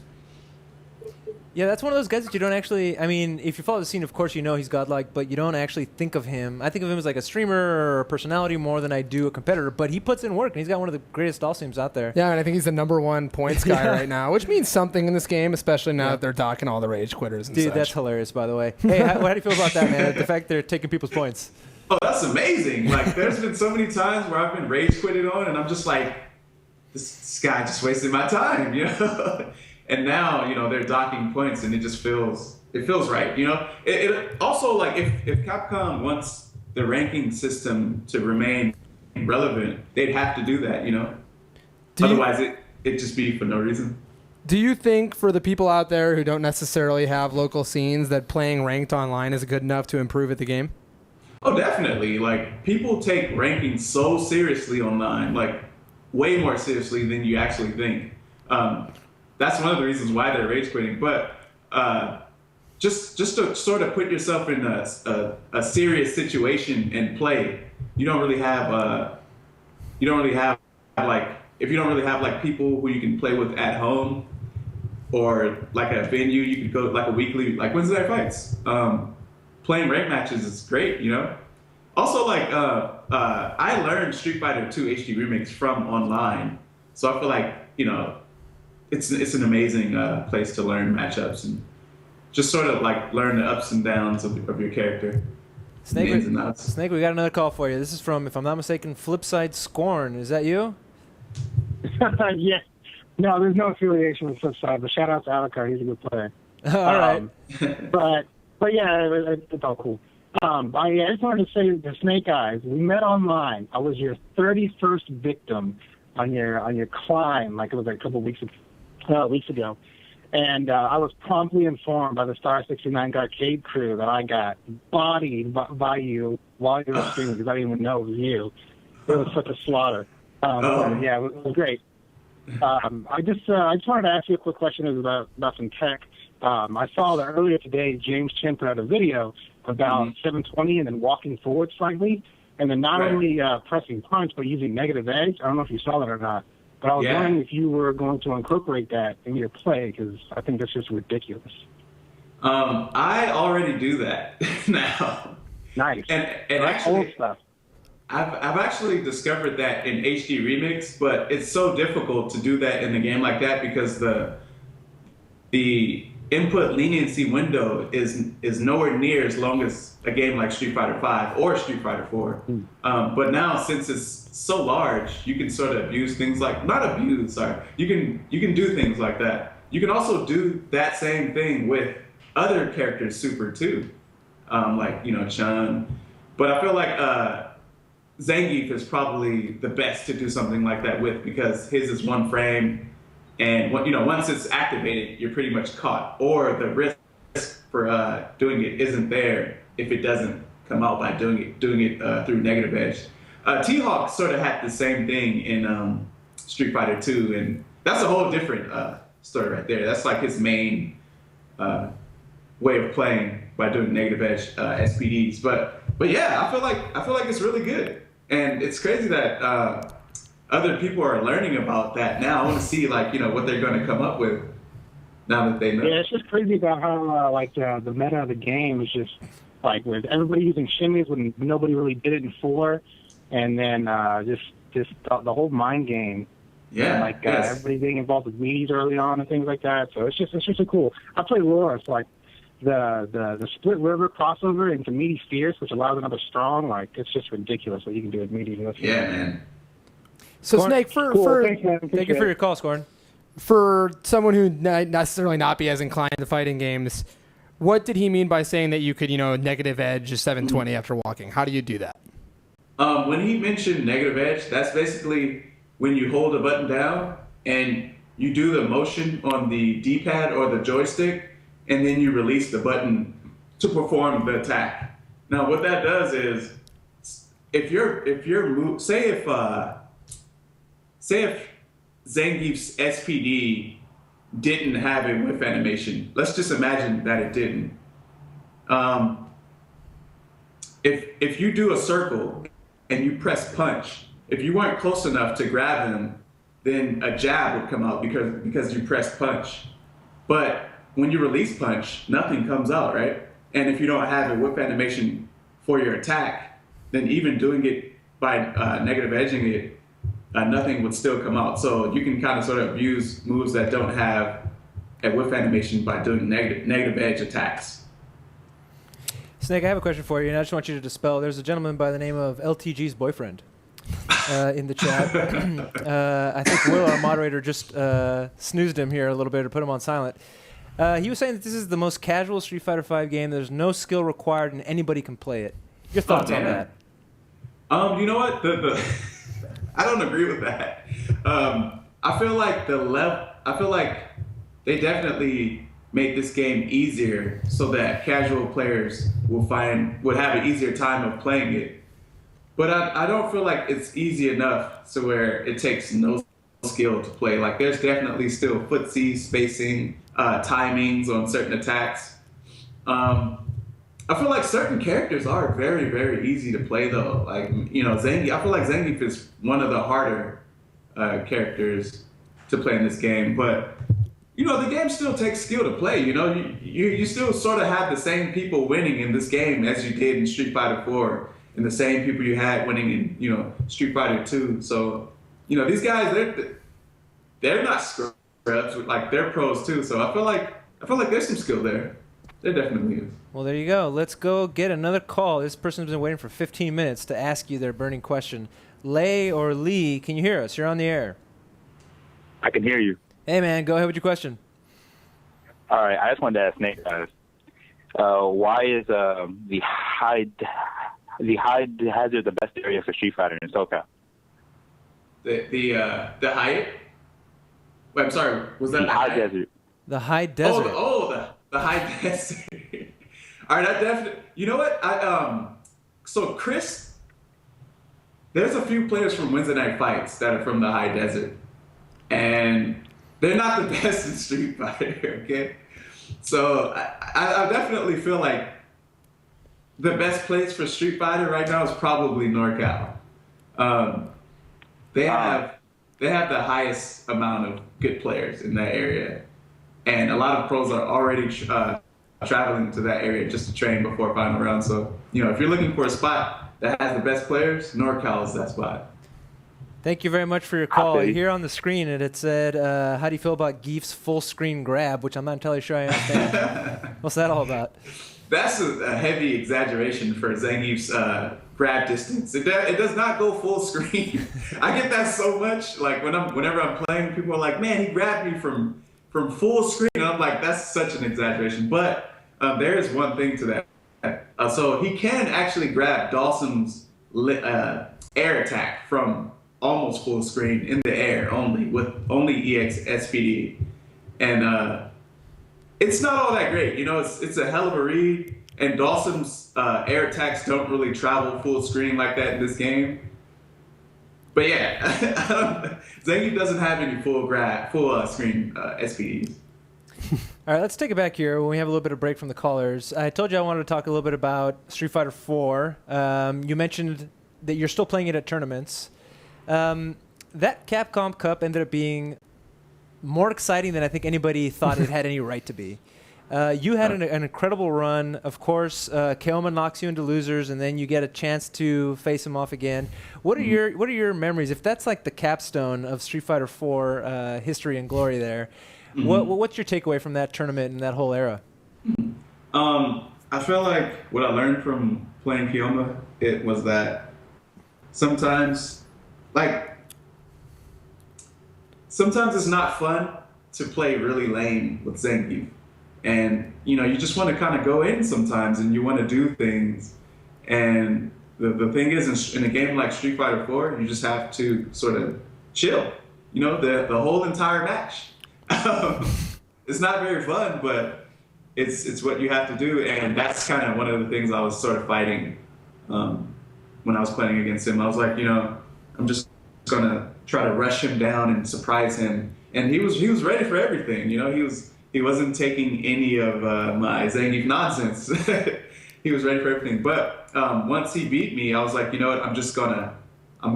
Yeah, that's one of those guys that you don't actually... I mean, if you follow the scene, of course you know he's godlike, but you don't actually think of him. I think of him as like a streamer or a personality more than I do a competitor, but he puts in work, and he's got one of the greatest Dawsons out there. Yeah, and I think he's the #1 points guy right now, which means something in this game, especially now that they're docking all the rage quitters and Dude, such. that's hilarious, by the way. Hey, how do you feel about that, man? The fact they're taking people's points. Oh, that's amazing. There's been so many times where I've been rage quitted on, and I'm just like, this guy just wasted my time, And now, they're docking points, and it just feels right, It also, if Capcom wants the ranking system to remain relevant, they'd have to do that, Otherwise, it'd just be for no reason. Do you think for the people out there who don't necessarily have local scenes that playing ranked online is good enough to improve at the game? Oh, definitely. People take ranking so seriously online, way more seriously than you actually think. that's one of the reasons why they're rage quitting. But just to sort of put yourself in a serious situation and play, you don't really have like, if you don't really have like people who you can play with at home or like a venue, you could go like a weekly, like Wednesday night fights. Playing rank matches is great, you know. Also, like I learned Street Fighter 2 HD Remix from online, so I feel like, you know, it's an amazing place to learn matchups and just sort of like learn the ups and downs of your character. Snake, we got another call for you. This is from, if I'm not mistaken, Flipside Scorn. Is that you? Yeah. No, there's no affiliation with Flipside, but shout out to Alucard. He's a good player. All right. But yeah, it's all cool. I just wanted to say to Snake Eyes, we met online. I was your 31st victim on your climb, like it was like a couple weeks ago. And I was promptly informed by the Star 69 arcade crew that I got bodied by you while you were streaming because I didn't even know it was you. It was such a slaughter. Yeah, it was great. I just wanted to ask you a quick question about some tech. I saw that earlier today James Chen put out a video about 720 and then walking forward slightly, and then not only pressing punch but using negative edge. I don't know if you saw that or not. But I was wondering if you were going to incorporate that in your play, because I think that's just ridiculous. I already do that now. Nice. And actually, I've actually discovered that in HD Remix, but it's so difficult to do that in a game like that because the input leniency window is nowhere near as long as a game like Street Fighter V or Street Fighter 4. But now, since it's so large, you can sort of abuse things like, not abuse, sorry, you can do things like that. You can also do that same thing with other characters super too, like, you know, Chun. But I feel like Zangief is probably the best to do something like that with, because his is one frame, and you know, once it's activated, you're pretty much caught. Or the risk for doing it isn't there if it doesn't come out by doing it through negative edge. T-Hawk sort of had the same thing in Street Fighter 2, and that's a whole different story right there. That's like his main way of playing, by doing negative edge SPDs. But yeah, I feel like it's really good, and it's crazy that other people are learning about that now. I want to see, like, you know, what they're going to come up with now that they know. Yeah, it's just crazy about how like the meta of the game is just like with everybody using shimmies when nobody really did it in 4. And then just the whole mind game. Yeah. And like everybody being involved with meaties early on and things like that. So it's just so cool. I play Laura, so like the split river crossover into meaty fierce, which allows another strong. Like, it's just ridiculous what you can do with meaty. Yeah, man. So Scorn, Snake, thank you for your call, Scorn. For someone who might necessarily not be as inclined to fighting games, what did he mean by saying that you could, you know, negative edge 720 after walking? How do you do that? When he mentioned negative edge, that's basically when you hold a button down and you do the motion on the D-pad or the joystick, and then you release the button to perform the attack. Now, what that does is, if Zangief's SPD didn't have a whiff animation, let's just imagine that it didn't. If you do a circle and you press punch, if you weren't close enough to grab him, then a jab would come out because you pressed punch. But when you release punch, nothing comes out, right? And if you don't have a whip animation for your attack, then even doing it by negative edging it, nothing would still come out. So you can kind of sort of use moves that don't have a whiff animation by doing negative edge attacks. Snake, I have a question for you, and I just want you to dispel. There's a gentleman by the name of LTG's boyfriend in the chat. I think Will, our moderator, just snoozed him here a little bit or put him on silent. He was saying that this is the most casual Street Fighter V game. There's no skill required, and anybody can play it. Your thoughts on that? You know what? I don't agree with that. I feel like they definitely made this game easier so that casual players would have an easier time of playing it. But I don't feel like it's easy enough to where it takes no skill to play. Like there's definitely still footsie, spacing, timings on certain attacks. I feel like certain characters are very, very easy to play though. Like, Zangief, I feel like Zangief is one of the harder characters to play in this game. But, the game still takes skill to play. You still sort of have the same people winning in this game as you did in Street Fighter 4 and the same people you had winning in, Street Fighter 2. So, these guys, they're not scrubs. Like, they're pros too. So I feel like there's some skill there. There definitely is. Well, there you go. Let's go get another call. This person's been waiting for 15 minutes to ask you their burning question. Lay or Lee, can you hear us? You're on the air. I can hear you. Hey, man, go ahead with your question. All right, I just wanted to ask Nate, why is the high hazard the best area for Street Fighter in SoCal? The high? Wait, I'm sorry. Was that the high desert? The high desert. The high desert. All right, I definitely. You know what? So Chris, there's a few players from Wednesday Night Fights that are from the high desert, and they're not the best in Street Fighter. Okay, so I definitely feel like the best place for Street Fighter right now is probably NorCal. They have the highest amount of good players in that area. And a lot of pros are already traveling to that area just to train before final round. So, if you're looking for a spot that has the best players, NorCal is that spot. Thank you very much for your call. Here on the screen, it said, how do you feel about Gief's full screen grab, which I'm not entirely sure I understand. What's that all about? That's a heavy exaggeration for Zangief's grab distance. It does not go full screen. I get that so much. Like whenever I'm playing, people are like, man, he grabbed me from full screen. And I'm like, that's such an exaggeration. But there is one thing to that. So he can actually grab Dawson's air attack from almost full screen in the air only, with only EX SPD. And it's not all that great. It's a hell of a read. And Dawson's air attacks don't really travel full screen like that in this game. But yeah, Zangief doesn't have any full screen SPDs. All right, let's take it back here when we have a little bit of break from the callers. I told you I wanted to talk a little bit about Street Fighter 4. You mentioned that you're still playing it at tournaments. That Capcom Cup ended up being more exciting than I think anybody thought it had any right to be. You had an incredible run. Of course, Keoma knocks you into losers, and then you get a chance to face him off again. What are your memories? If that's like the capstone of Street Fighter 4 history and glory there, what's your takeaway from that tournament and that whole era? I feel like what I learned from playing Keoma, it was that sometimes it's not fun to play really lame with Zangief. And, you just want to kind of go in sometimes and you want to do things. And the thing is, in a game like Street Fighter 4, you just have to sort of chill, the whole entire match. It's not very fun, but it's what you have to do. And that's kind of one of the things I was sort of fighting when I was playing against him. I was like, I'm just going to try to rush him down and surprise him. And he was ready for everything. He wasn't taking any of my Zangief nonsense. He was ready for everything. But once he beat me, I was like, I'm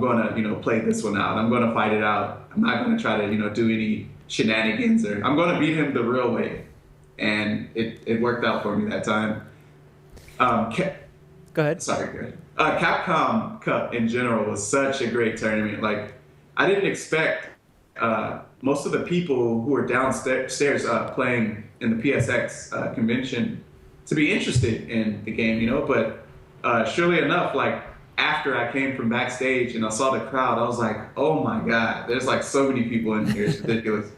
gonna play this one out. I'm gonna fight it out. I'm not gonna try to do any shenanigans, or I'm gonna beat him the real way. And it worked out for me that time. Go ahead. Sorry, go ahead. Capcom Cup in general was such a great tournament. Like, I didn't expect most of the people who were downstairs playing in the PSX convention to be interested in the game, But surely enough, like after I came from backstage and I saw the crowd, I was like, oh my God, there's like so many people in here. It's ridiculous.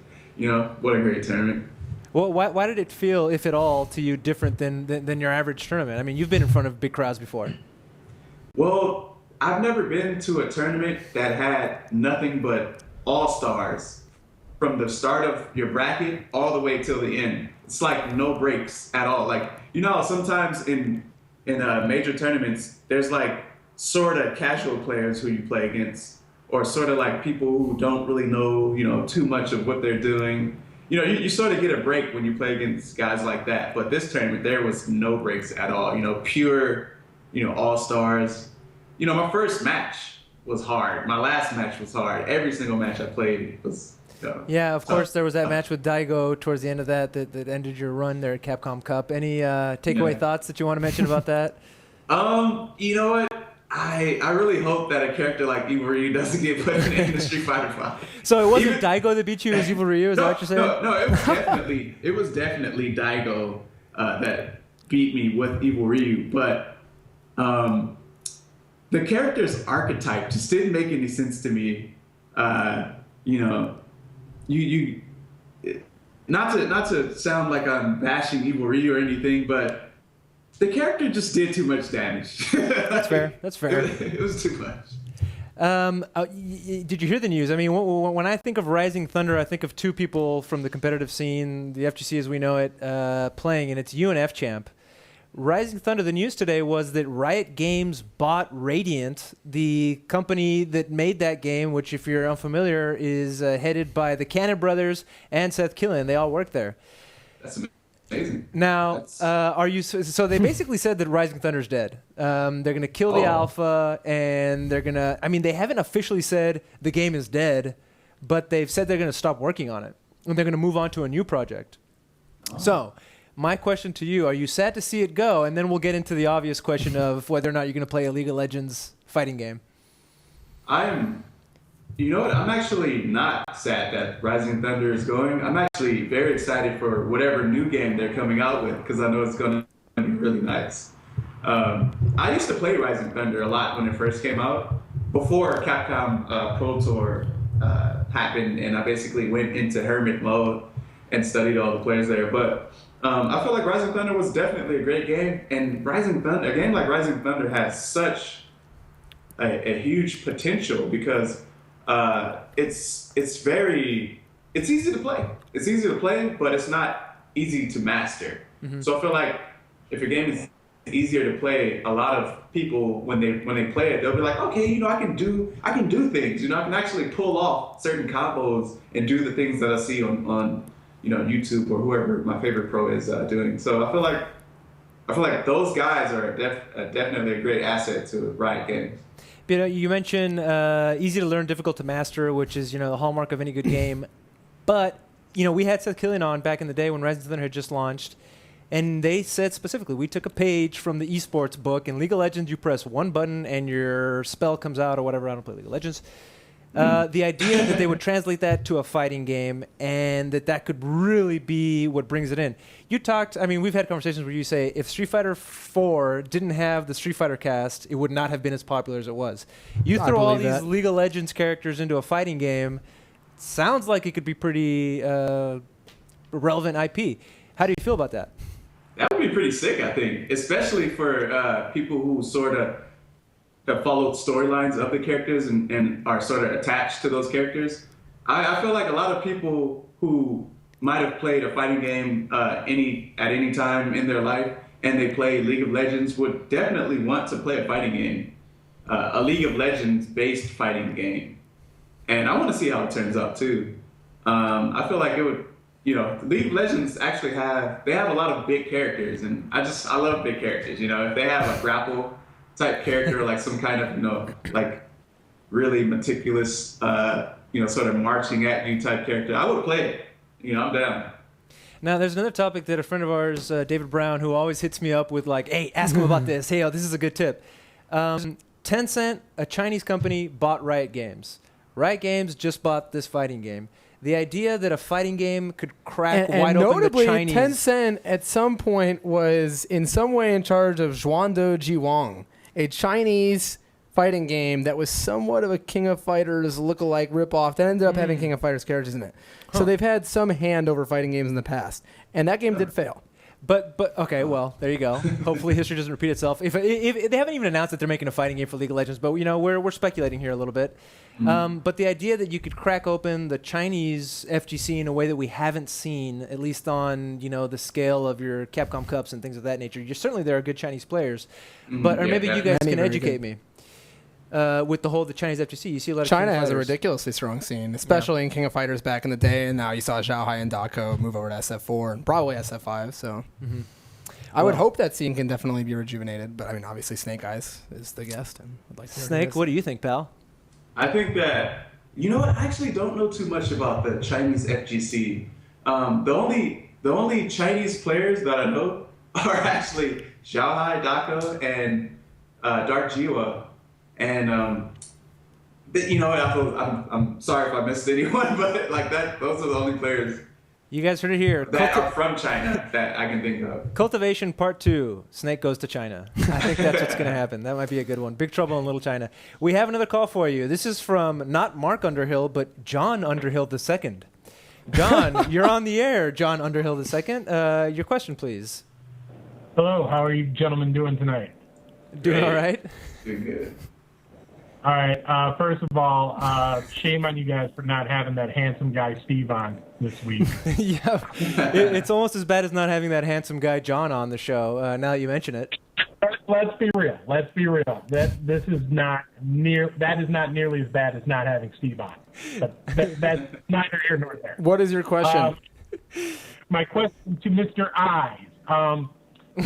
What a great tournament. Well, why did it feel, if at all, to you different than your average tournament? I mean, you've been in front of big crowds before. Well, I've never been to a tournament that had nothing but all-stars from the start of your bracket all the way till the end. It's like no breaks at all. Like, sometimes in major tournaments, there's like sort of casual players who you play against. or sort of like people who don't really know, too much of what they're doing. You sort of get a break when you play against guys like that. But this tournament, there was no breaks at all. Pure, all-stars. My first match was hard. My last match was hard. Every single match I played was yeah, of course, there was that match with Daigo towards the end of that ended your run there at Capcom Cup. Any takeaway thoughts that you want to mention about that? You know what? I really hope that a character like Evil Ryu doesn't get put in the Street Fighter 5. So it wasn't Daigo that beat you, it was Evil Ryu, is that what you're saying? No, it was definitely Daigo that beat me with Evil Ryu, but the character's archetype just didn't make any sense to me. You not to sound like I'm bashing Evil Ryu or anything, but the character just did too much damage. That's fair. It was too much. Did you hear the news? I mean, when I think of Rising Thunder, I think of two people from the competitive scene, the FGC as we know it, playing, and it's you and F-Champ. Rising Thunder, the news today was that Riot Games bought Radiant, the company that made that game, which, if you're unfamiliar, is headed by the Cannon Brothers and Seth Killian. They all work there. That's amazing. Now, are you? So they basically said that Rising Thunder's dead. They're going to kill the alpha, and they're going to. I mean, they haven't officially said the game is dead, but they've said they're going to stop working on it, and they're going to move on to a new project. So, my question to you: are you sad to see it go? And then we'll get into the obvious question of whether or not you're going to play a League of Legends fighting game. You know what? I'm actually not sad that Rising Thunder is going. I'm actually very excited for whatever new game they're coming out with because I know it's going to be really nice. I used to play Rising Thunder a lot when it first came out, before Capcom Pro Tour happened, and I basically went into hermit mode and studied all the players there. But I feel like Rising Thunder was definitely a great game, and a game like Rising Thunder has such a huge potential because it's easy to play. It's easy to play, but it's not easy to master. Mm-hmm. So I feel like if a game is easier to play, a lot of people when they play it, they'll be like, okay, I can do things. I can actually pull off certain combos and do the things that I see on YouTube or whoever my favorite pro is doing. So I feel like those guys are definitely a great asset to Riot Games. You mentioned easy to learn, difficult to master, which is the hallmark of any good game. But we had Seth Killian on back in the day when Rising Thunder had just launched, and they said specifically, we took a page from the esports book. In League of Legends, you press one button and your spell comes out or whatever. I don't play League of Legends. The idea that they would translate that to a fighting game and that could really be what brings it in. You talked, we've had conversations where you say if Street Fighter 4 didn't have the Street Fighter cast, it would not have been as popular as it was. You throw all these League of Legends characters into a fighting game, sounds like it could be pretty relevant IP. How do you feel about that? That would be pretty sick, I think, especially for people who sort of have followed storylines of the characters and are sort of attached to those characters. I feel like a lot of people who might have played a fighting game at any time in their life and they play League of Legends would definitely want to play a fighting game, a League of Legends based fighting game. And I want to see how it turns out too. I feel like it would, League of Legends actually have a lot of big characters, and I love big characters. If they have a grapple type character, like some kind of, like really meticulous, sort of marching at you type character, I would play it. I'm down. Now, there's another topic that a friend of ours, David Brown, who always hits me up with like, hey, ask him about this. Hey, this is a good tip. Tencent, a Chinese company, bought Riot Games. Riot Games just bought this fighting game. The idea that a fighting game could crack wide open the Chinese... Tencent at some point was in some way in charge of Zhuangdo Jiwang, a Chinese fighting game that was somewhat of a King of Fighters lookalike ripoff that ended up having King of Fighters characters in it. So they've had some hand over fighting games in the past, and that game did fail. But okay, well, there you go. Hopefully history doesn't repeat itself. If they haven't even announced that they're making a fighting game for League of Legends, but we're speculating here a little bit. But the idea that you could crack open the Chinese FGC in a way that we haven't seen, at least on the scale of your Capcom Cups and things of that nature. Certainly there are good Chinese players, but or maybe you guys can educate me. with the Chinese FGC. You see a lot of China King has a fighters. ridiculously strong scene, especially in King of Fighters back in the day, and now you saw Xiaohai and Dako move over to SF4 and probably SF5. So I would hope that scene can definitely be rejuvenated. But I mean, obviously, Snake Eyes is the guest, and I'd like to hear Snake, what do you think, pal? I think that, you know what, I actually don't know too much about the Chinese FGC. The only Chinese players that I know are actually Xiaohai, Dako, and Dark Jiwa. And you know, I'm sorry if I missed anyone, but like that, those are the only players. You guys heard it here. That are from China that I can think of. Cultivation Part 2. Snake goes to China. I think that's what's going to happen. That might be a good one. Big Trouble in Little China. We have another call for you. This is from not Mark Underhill, but John Underhill II. John, you're on the air. John Underhill II. Your question, please. Hello. How are you gentlemen doing tonight? Doing all right? Doing good. All right. First of all, shame on you guys for not having that handsome guy Steve on this week. Yeah, it's almost as bad as not having that handsome guy John on the show. Now that you mention it, let's be real. Let's be real. That is not nearly as bad as not having Steve on. But that's neither here nor there. What is your question? My question to Mr. Eyez.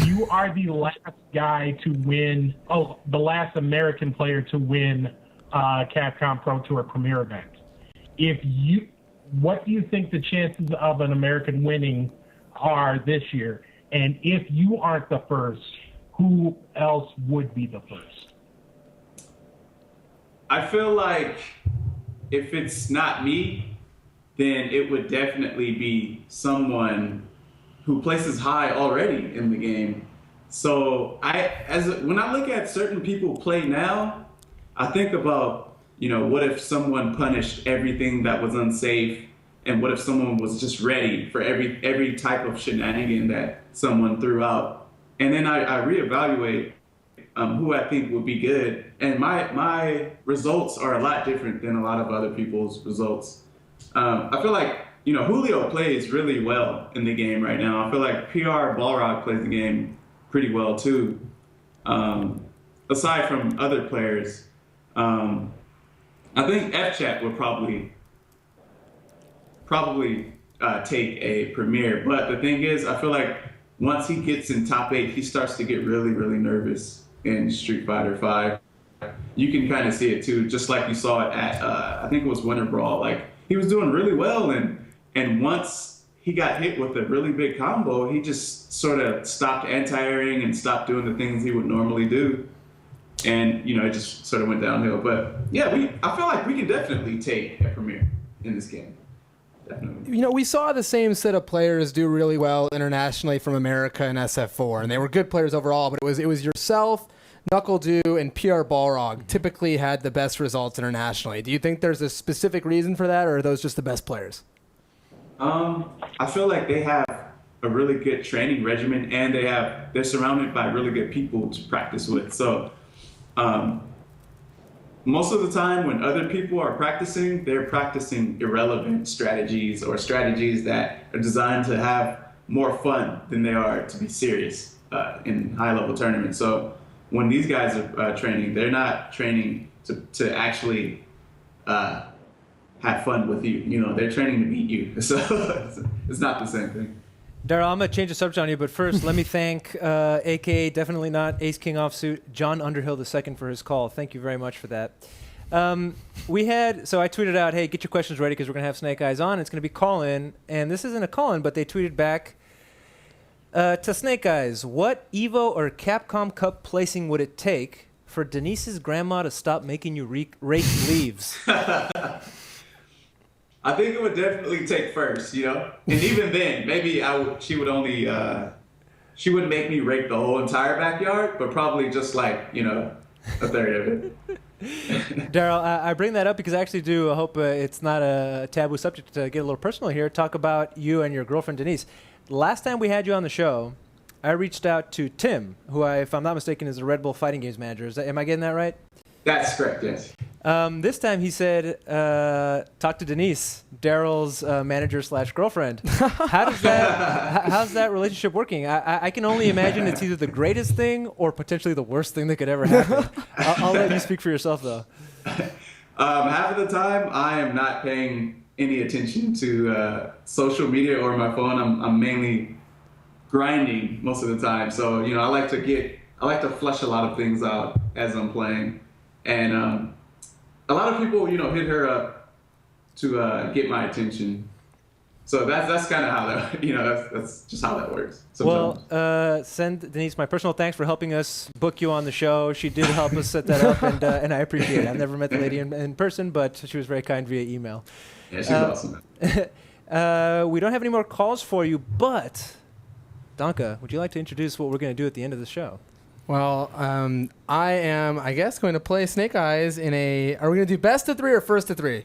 You are the last guy to win. Oh, the last American player to win Capcom Pro Tour Premier event. What do you think the chances of an American winning are this year? And if you aren't the first, who else would be the first? I feel like if it's not me, then it would definitely be someone who places high already in the game. So when I look at certain people play now, I think about, you know, what if someone punished everything that was unsafe, and what if someone was just ready for every type of shenanigan that someone threw out, and then I reevaluate who I think would be good, and my results are a lot different than a lot of other people's results. I feel like, you know, Julio plays really well in the game right now. I feel like PR Balrog plays the game pretty well too. Aside from other players, I think FChat would probably take a premier. But the thing is, I feel like once he gets in top 8, he starts to get really, really nervous in Street Fighter V. You can kind of see it too, just like you saw it at I think it was Winter Brawl. Like, he was doing really well, and once he got hit with a really big combo, he just sort of stopped anti-airing and stopped doing the things he would normally do. And, you know, it just sort of went downhill. But, yeah, I feel like we can definitely take a premier in this game. Definitely. You know, we saw the same set of players do really well internationally from America and SF4, and they were good players overall, but it was yourself, Knuckle-Dew, and PR Balrog typically had the best results internationally. Do you think there's a specific reason for that, or are those just the best players? I feel like they have a really good training regimen, and they're surrounded by really good people to practice with. So most of the time when other people are practicing, they're practicing irrelevant strategies, or strategies that are designed to have more fun than they are to be serious in high-level tournaments. So when these guys are training, they're not training to actually have fun with you. You know, they're training to beat you. So it's not the same thing. Darryl, I'm going to change the subject on you, but first let me thank, a.k.a. definitely not Ace King Offsuit, John Underhill II for his call. Thank you very much for that. So I tweeted out, hey, get your questions ready because we're going to have Snake Eyez on. It's going to be call-in, and this isn't a call-in, but they tweeted back to Snake Eyez, what EVO or Capcom Cup placing would it take for Denise's grandma to stop making you rake leaves? I think it would definitely take first, you know? And even then, maybe she would only, she wouldn't make me rake the whole entire backyard, but probably just like, you know, a third of it. Darryl, I bring that up because I actually do hope it's not a taboo subject to get a little personal here. Talk about you and your girlfriend, Denise. Last time we had you on the show, I reached out to Tim, who if I'm not mistaken, is the Red Bull Fighting Games manager. Am I getting that right? That's correct, yes. This time he said, talk to Denise, Darryl's manager/girlfriend. How's that relationship working? I can only imagine it's either the greatest thing or potentially the worst thing that could ever happen. I'll let you speak for yourself, though. Half of the time, I am not paying any attention to social media or my phone. I'm mainly grinding most of the time. So, I like to flush a lot of things out as I'm playing. And a lot of people, hit her up to get my attention. So that's kind of how that, that's just how that works sometimes. Well, send Denise my personal thanks for helping us book you on the show. She did help us set that up, and I appreciate it. I've never met the lady in person, but she was very kind via email. Yeah, she's awesome. We don't have any more calls for you, but Donka, would you like to introduce what we're going to do at the end of the show? Well, I am, I guess, going to play Snake Eyes in a... Are we going to do best of 3 or first to 3?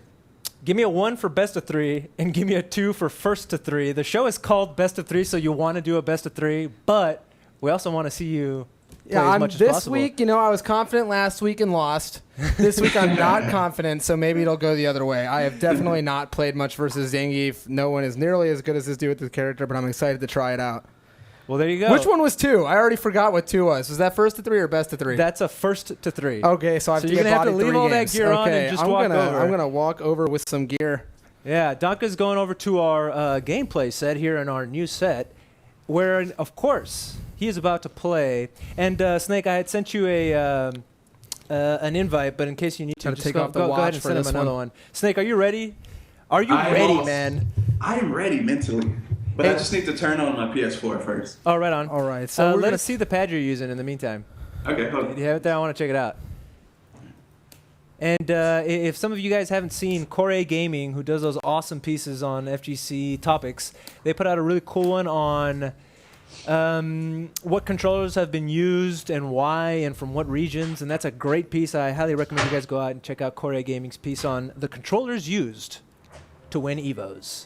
Give me a 1 for best of 3, and give me a 2 for first to 3. The show is called Best of 3, so you want to do a best of 3, but we also want to see you play as much as this possible. week, I was confident last week and lost. This week I'm not confident, so maybe it'll go the other way. I have definitely not played much versus Zangief. No one is nearly as good as this dude with this character, but I'm excited to try it out. Well, there you go. Which one was 2? I already forgot what 2 was. Was that first to 3 or best to 3? That's a first to 3. Okay, so I have to you're get gonna have to body leave 3 all games. that gear on and just walk over. I'm gonna walk over with some gear. Yeah, Donka's going over to our gameplay set here in our new set, where, of course, he is about to play. And Snake, I had sent you an invite, but in case you need to, just take off the go ahead watch and for send him this another one. one. Snake, are you ready? Are you ready, man? I am ready mentally, but I just need to turn on my PS4 first. Oh, right on. All right. So let us see the pad you're using in the meantime. Okay, hold on. Do you have it there? I want to check it out. And if some of you guys haven't seen Core Gaming, who does those awesome pieces on FGC topics, they put out a really cool one on what controllers have been used and why and from what regions. And that's a great piece. I highly recommend you guys go out and check out Core Gaming's piece on the controllers used to win EVOs.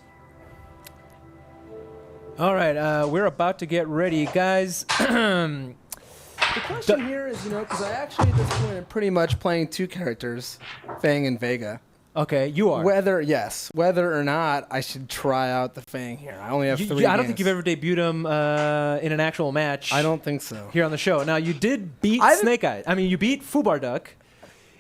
All right, we're about to get ready, guys. The question here is, because I actually at this point am pretty much playing 2 characters, Fang and Vega. Okay, you are. Whether or not I should try out the Fang here. I only have 3 games. I don't think you've ever debuted him in an actual match. I don't think so. Here on the show. Now, you did beat Snake Eyes. I mean, you beat Fubar Duck.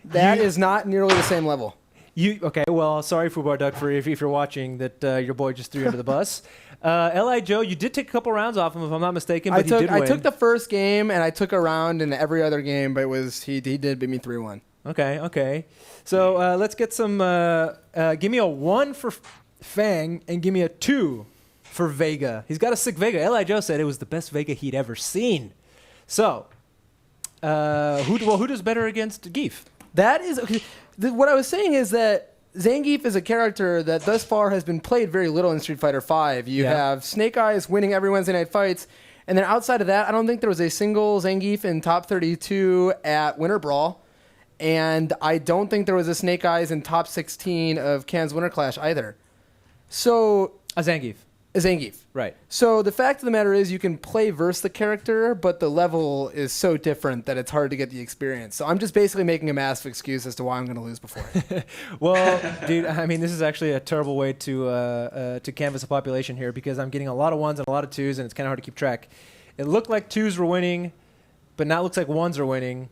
That is not nearly the same level. Okay, well, sorry, Fubar Duck, for if you're watching, that your boy just threw you under the bus. L.I. Joe, you did take a couple rounds off him, if I'm not mistaken, but he did win. I took the first game, and I took a round in every other game, but he did beat me 3-1. Okay. So let's get some... give me a 1 for Fang, and give me a 2 for Vega. He's got a sick Vega. L.I. Joe said it was the best Vega he'd ever seen. So, who does better against Gief? That is... Okay. What I was saying is that Zangief is a character that thus far has been played very little in Street Fighter V. You have Snake Eyes winning every Wednesday night fights, and then outside of that, I don't think there was a single Zangief in top 32 at Winter Brawl, and I don't think there was a Snake Eyes in top 16 of Cannes Winter Clash either. So... A Zangief. Right. So the fact of the matter is you can play versus the character, but the level is so different that it's hard to get the experience. So I'm just basically making a massive excuse as to why I'm going to lose before. Well, dude, I mean, this is actually a terrible way to canvas a population here, because I'm getting a lot of 1s and a lot of 2s, and it's kind of hard to keep track. It looked like 2s were winning, but now it looks like 1s are winning.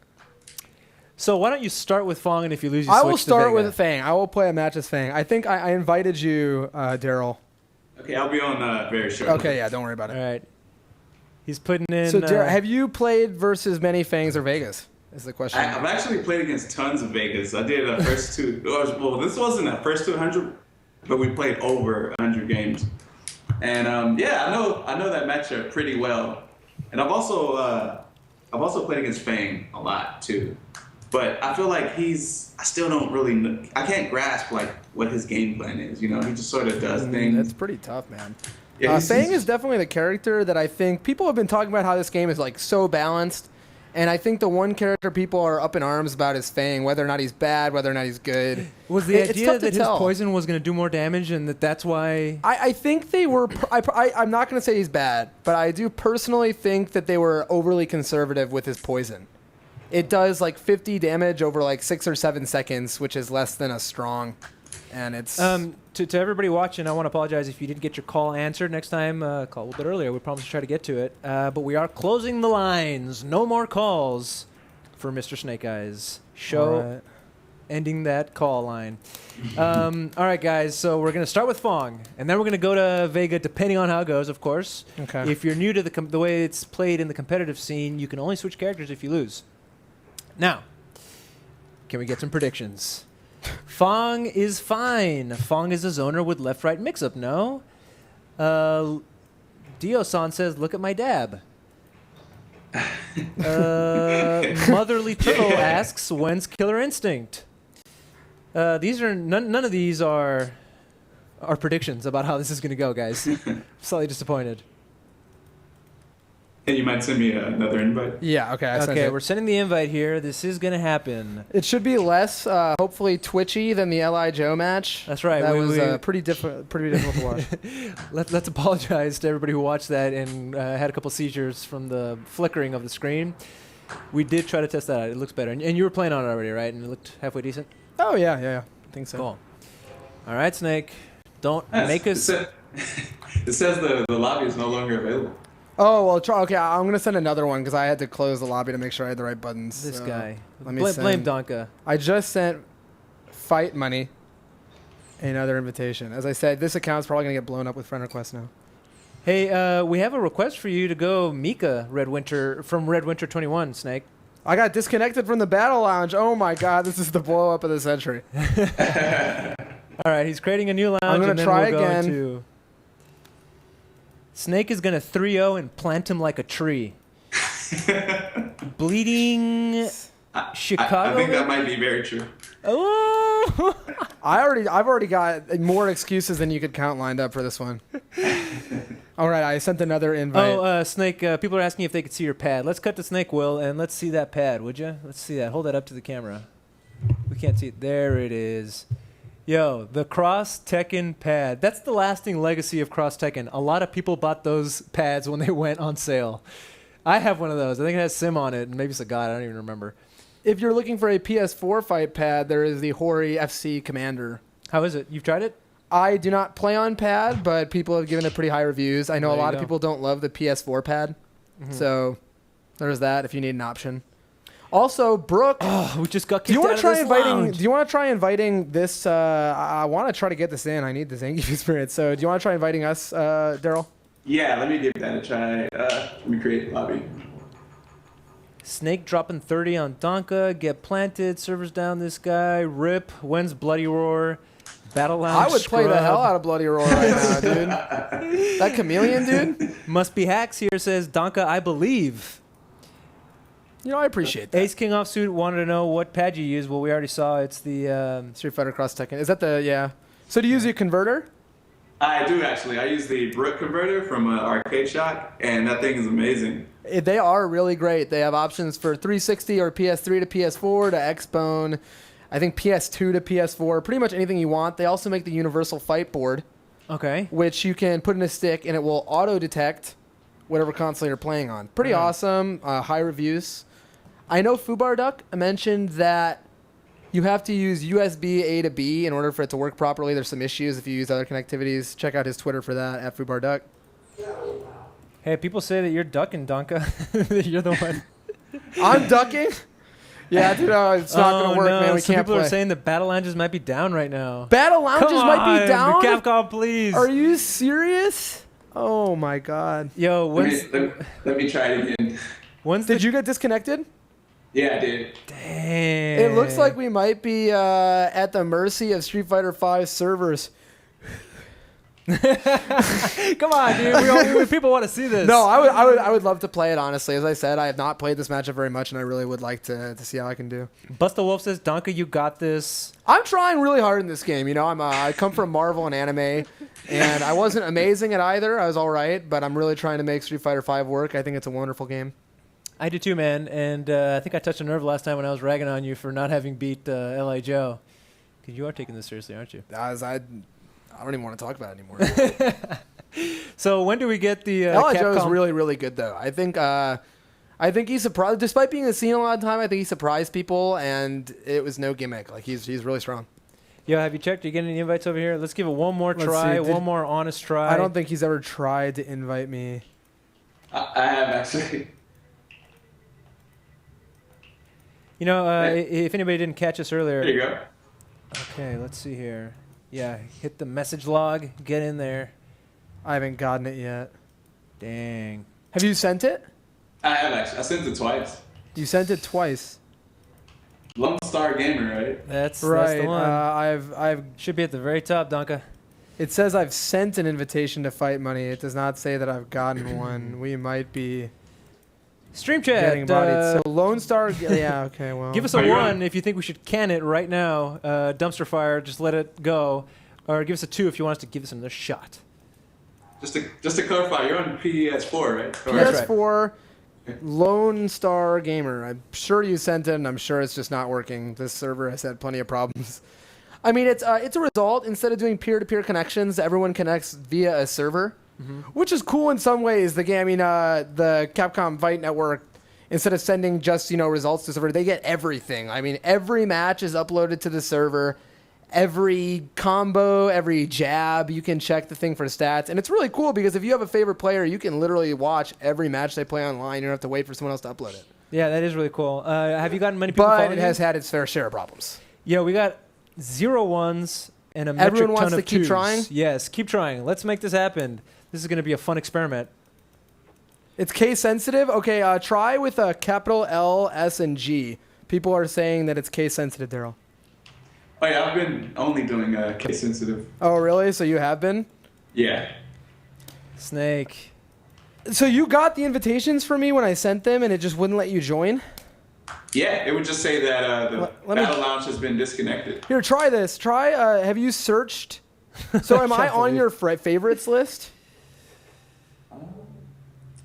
So why don't you start with Fang, and if you lose, you switch to Vega. I will start with Fang. I will play a match as Fang. I think I invited you, Darryl. Okay, I'll be on very shortly. Okay, yeah, don't worry about it. All right. He's putting in... So, Darryl, have you played versus many Fangs or Vegas? Is the question. I've actually played against tons of Vegas. I did the first 2... Well, this wasn't the first 200, but we played over 100 games. And, yeah, I know that matchup pretty well. And I've also played against Fang a lot, too. But I feel like I still don't really, I can't grasp like what his game plan is. He just sort of does things. That's pretty tough, man. Yeah, Fang is definitely the character that I think people have been talking about how this game is like so balanced. And I think the one character people are up in arms about is Fang, whether or not he's bad, whether or not he's good. Was the idea that his poison was going to do more damage, and that's why... I think they were... I'm not going to say he's bad, but I do personally think that they were overly conservative with his poison. it does like 50 damage over like 6 or 7 seconds, which is less than a strong. And it's to everybody watching, I want to apologize if you didn't get your call answered. Next time, call a little bit earlier. We promise to try to get to it. But we are closing the lines. No more calls for Mr. Snake Eyes. Show ending that call line. All right, guys. So we're going to start with Fong, and then we're going to go to Vega, depending on how it goes, of course. Okay. If you're new to the way it's played in the competitive scene, you can only switch characters if you lose. Now, can we get some predictions? Fong is fine. Fong is a zoner with left-right mix-up, no? Dio-san says, look at my dab. Motherly Turtle asks, when's Killer Instinct? These are none of these are predictions about how this is going to go, guys. Slightly disappointed. And you might send me another invite. Yeah, okay. Okay, we're sending the invite here. This is going to happen. It should be less, hopefully, twitchy than the Li Joe match. That's right. That was pretty difficult to watch. Let's apologize to everybody who watched that and had a couple seizures from the flickering of the screen. We did try to test that out. It looks better. And you were playing on it already, right? And it looked halfway decent? Oh, yeah. I think so. Cool. All right, Snake. Don't make us... It says the lobby is no longer available. Oh, well, okay, I'm going to send another one because I had to close the lobby to make sure I had the right buttons. This guy. Let me blame Donka. I just sent Fight Money another invitation. As I said, this account's probably going to get blown up with friend requests now. Hey, we have a request for you to go Mika from Red Winter 21, Snake. I got disconnected from the Battle Lounge. Oh, my God, this is the blow up of the century. All right, he's creating a new lounge. I'm going to try again. Snake is going to 3-0 and plant him like a tree. Bleeding Chicago. I think that might be very true. Oh! I've already got more excuses than you could count lined up for this one. All right, I sent another invite. Oh, Snake, people are asking if they could see your pad. Let's cut to Snake, Will, and let's see that pad, would you? Let's see that. Hold that up to the camera. We can't see it. There it is. Yo, the Cross Tekken pad. That's the lasting legacy of Cross Tekken. A lot of people bought those pads when they went on sale. I have one of those. I think it has Sim on it, and maybe it's a God. I don't even remember. If you're looking for a PS4 fight pad, there is the Hori FC Commander. How is it? You've tried it? I do not play on pad, but people have given it pretty high reviews. I know a lot of people don't love the PS4 pad. Mm-hmm. So there's that if you need an option. Also, Brooke, we just got kicked out of this lounge. Do you want to try inviting this? I want to try to get this in. I need the Zangief experience. So, do you want to try inviting us, Darryl? Yeah, let me give that a try. Let me create lobby. Snake dropping 30 on Donka. Get planted. Servers down. This guy. Rip. When's Bloody Roar? Battle Lounge. I would play the hell out of Bloody Roar right now, dude. That chameleon, dude. Must be hacks here. Says Donka. I believe. You know, I appreciate that. Ace King Offsuit wanted to know what pad you use. Well, we already saw it's the Street Fighter Cross Tekken. Is that the, yeah. So do you use your converter? I do, actually. I use the Brook converter from Arcade Shock, and that thing is amazing. They are really great. They have options for 360 or PS3 to PS4 to Xbone. I think PS2 to PS4. Pretty much anything you want. They also make the Universal Fight Board. Okay. Which you can put in a stick, and it will auto-detect whatever console you're playing on. Pretty awesome. High reviews. I know Fubar Duck mentioned that you have to use USB A to B in order for it to work properly. There's some issues if you use other connectivities. Check out his Twitter for that, at Fubar Duck. Hey, people say that you're ducking, Donka. You're the one. I'm ducking? Yeah, dude, it's not going to work, man. We can't people play. Are saying that Battle Lounges might be down right now. Battle Lounges might be down? Capcom, please. Are you serious? Oh, my God. Yo, let me try it again. Did you get disconnected? Yeah, I did. Dang. It looks like we might be at the mercy of Street Fighter V servers. Come on, dude. People want to see this. No, I would love to play it, honestly. As I said, I have not played this matchup very much, and I really would like to see how I can do. Busta Wolf says, Donka, you got this. I'm trying really hard in this game. You know, I come from Marvel and anime, and I wasn't amazing at either. I was all right, but I'm really trying to make Street Fighter V work. I think it's a wonderful game. I do too, man. And I think I touched a nerve last time when I was ragging on you for not having beat L.A. Joe. Because you are taking this seriously, aren't you? I don't even want to talk about it anymore. So when do we get the L.A. Joe is really, really good, though. I think I think he surprised, despite being in the scene a lot of time. I think he surprised people, and it was no gimmick. Like he's really strong. Yo, have you checked? Are you getting any invites over here? Let's give it one more try, one more honest try. I don't think he's ever tried to invite me. I have actually. You know, if anybody didn't catch us earlier. There you go. Okay, let's see here. Yeah, hit the message log. Get in there. I haven't gotten it yet. Dang. Have you sent it? I have actually. I sent it twice. You sent it twice. Lone Star Gamer, right? That's right. That's the one. I've should be at the very top, Donka. It says I've sent an invitation to Fight Money. It does not say that I've gotten one. We might be Stream chat. getting bodied. So Lone Star. Yeah. Okay. Well. Give us a 1 if you think we should can it right now. Dumpster fire. Just let it go. Or give us a 2 if you want us to give us another shot. Just to clarify, you're on PS4, right? PS4. Lone Star Gamer. I'm sure you sent it, and I'm sure it's just not working. This server has had plenty of problems. I mean, it's a result. Instead of doing peer-to-peer connections, everyone connects via a server, which is cool in some ways. The game, I mean, the Capcom Fight Network, instead of sending just results to the server, they get everything. I mean, every match is uploaded to the server. Every combo, every jab, you can check the thing for stats. And it's really cool because if you have a favorite player, you can literally watch every match they play online. You don't have to wait for someone else to upload it. Yeah, that is really cool. Have you gotten many people But following it has had its fair share of problems. Yeah, we got 0 1s and a metric Everyone wants ton to of keep 2s. trying? Yes, keep trying. Let's make this happen. This is going to be a fun experiment. It's case sensitive? Okay, try with a capital L, S, and G. People are saying that it's case sensitive, Darryl. Oh yeah, I've been only doing case sensitive. Oh, really? So you have been? Yeah. Snake. So you got the invitations for me when I sent them, and it just wouldn't let you join? Yeah, it would just say that the Battle Lounge has been disconnected. Here, try this. Try, have you searched? So am I on your favorites list?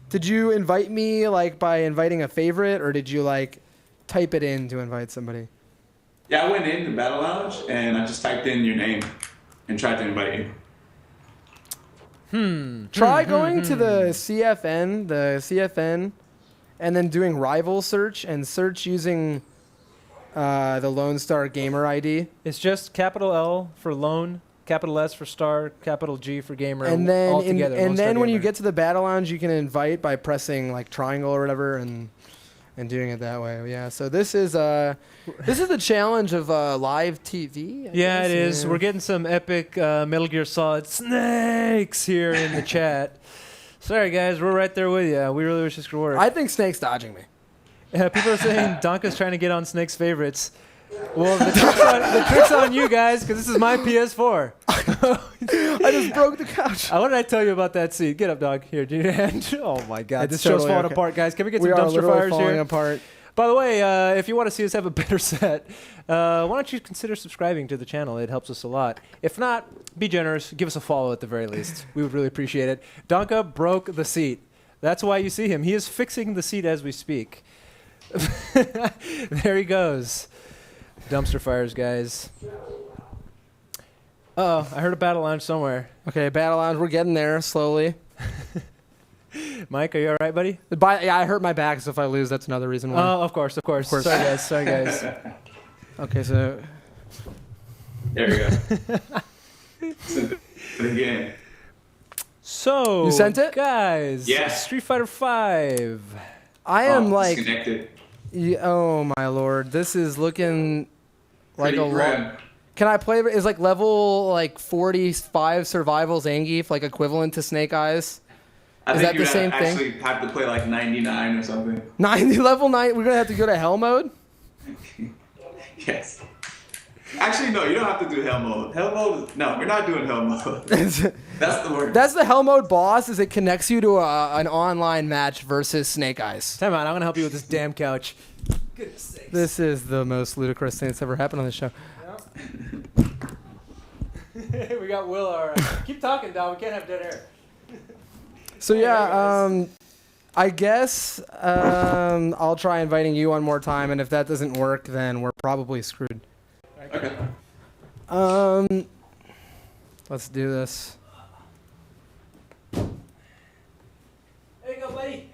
Did you invite me, by inviting a favorite, or did you, type it in to invite somebody? Yeah, I went in the Battle Lounge, and I just typed in your name and tried to invite you. Try going to the CFN, and then doing rival search and search using the Lone Star Gamer ID. It's just capital L for lone, capital S for star, capital G for gamer. And then, all together, when you get to the Battle Lounge, you can invite by pressing triangle or whatever and doing it that way. Yeah. So this is the challenge of live TV. I guess. It is. Yeah. We're getting some epic Metal Gear Solid snakes here in the chat. Sorry guys, we're right there with you. We really wish this could work. I think Snake's dodging me. Yeah, people are saying Donka's trying to get on Snake's favorites. Well, the trick's on you guys, because this is my PS4. I just broke the couch. What did I tell you about that seat? Get up, dog. Here, do your hand. Oh my God, this totally show's falling apart, guys. Can we get some dumpster fires falling here? Apart. By the way, if you want to see us have a better set, why don't you consider subscribing to the channel? It helps us a lot. If not, be generous. Give us a follow at the very least. We would really appreciate it. Donka broke the seat. That's why you see him. He is fixing the seat as we speak. There he goes. Dumpster fires, guys. Uh-oh, I heard a Battle Lounge somewhere. Okay, Battle Lounge. We're getting there slowly. Mike, are you all right, buddy? Yeah, I hurt my back, so if I lose, that's another reason why. Oh, of course. Sorry, guys. Okay, so... There we go. Send it again. So... You sent it? Guys. Yeah. Street Fighter 5. I am disconnected. Oh, my Lord. This is looking like Pretty a grim. lot... Can I play... Is level 45 survival Zangief equivalent to Snake Eyes? I Is think that the same thing? actually have to play 99 or something. 90 level 9. We're gonna have to go to hell mode. Yes. Actually, no. You don't have to do hell mode. Hell mode. No, we're not doing hell mode. That's the word. That's the hell mode boss. Is it connects you to an online match versus Snake Eyes? Time out. I'm gonna help you with this damn couch. Goodness sakes. This is the most ludicrous thing that's ever happened on this show. Yep. We got Will. All right. Keep talking, Dom. We can't have dead air. So yeah, I guess I'll try inviting you one more time, and if that doesn't work, then we're probably screwed. Okay. Let's do this. There you go, buddy.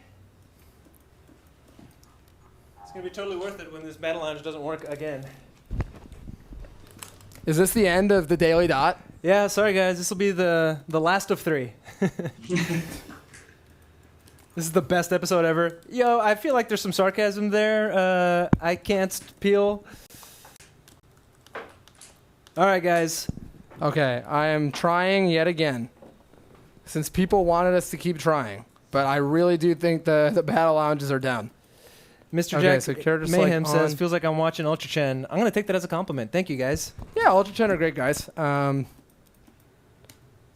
It's going to be totally worth it when this Battle Lounge doesn't work again. Is this the end of the Daily Dot? Yeah, sorry guys. This will be the last of 3. This is the best episode ever. Yo, I feel like there's some sarcasm there. I can't peel. All right, guys. Okay, I am trying yet again. Since people wanted us to keep trying. But I really do think the battle lounges are down. Mr. Jack Mayhem says, feels like I'm watching Ultra Chen. I'm going to take that as a compliment. Thank you, guys. Yeah, Ultra Chen are great guys.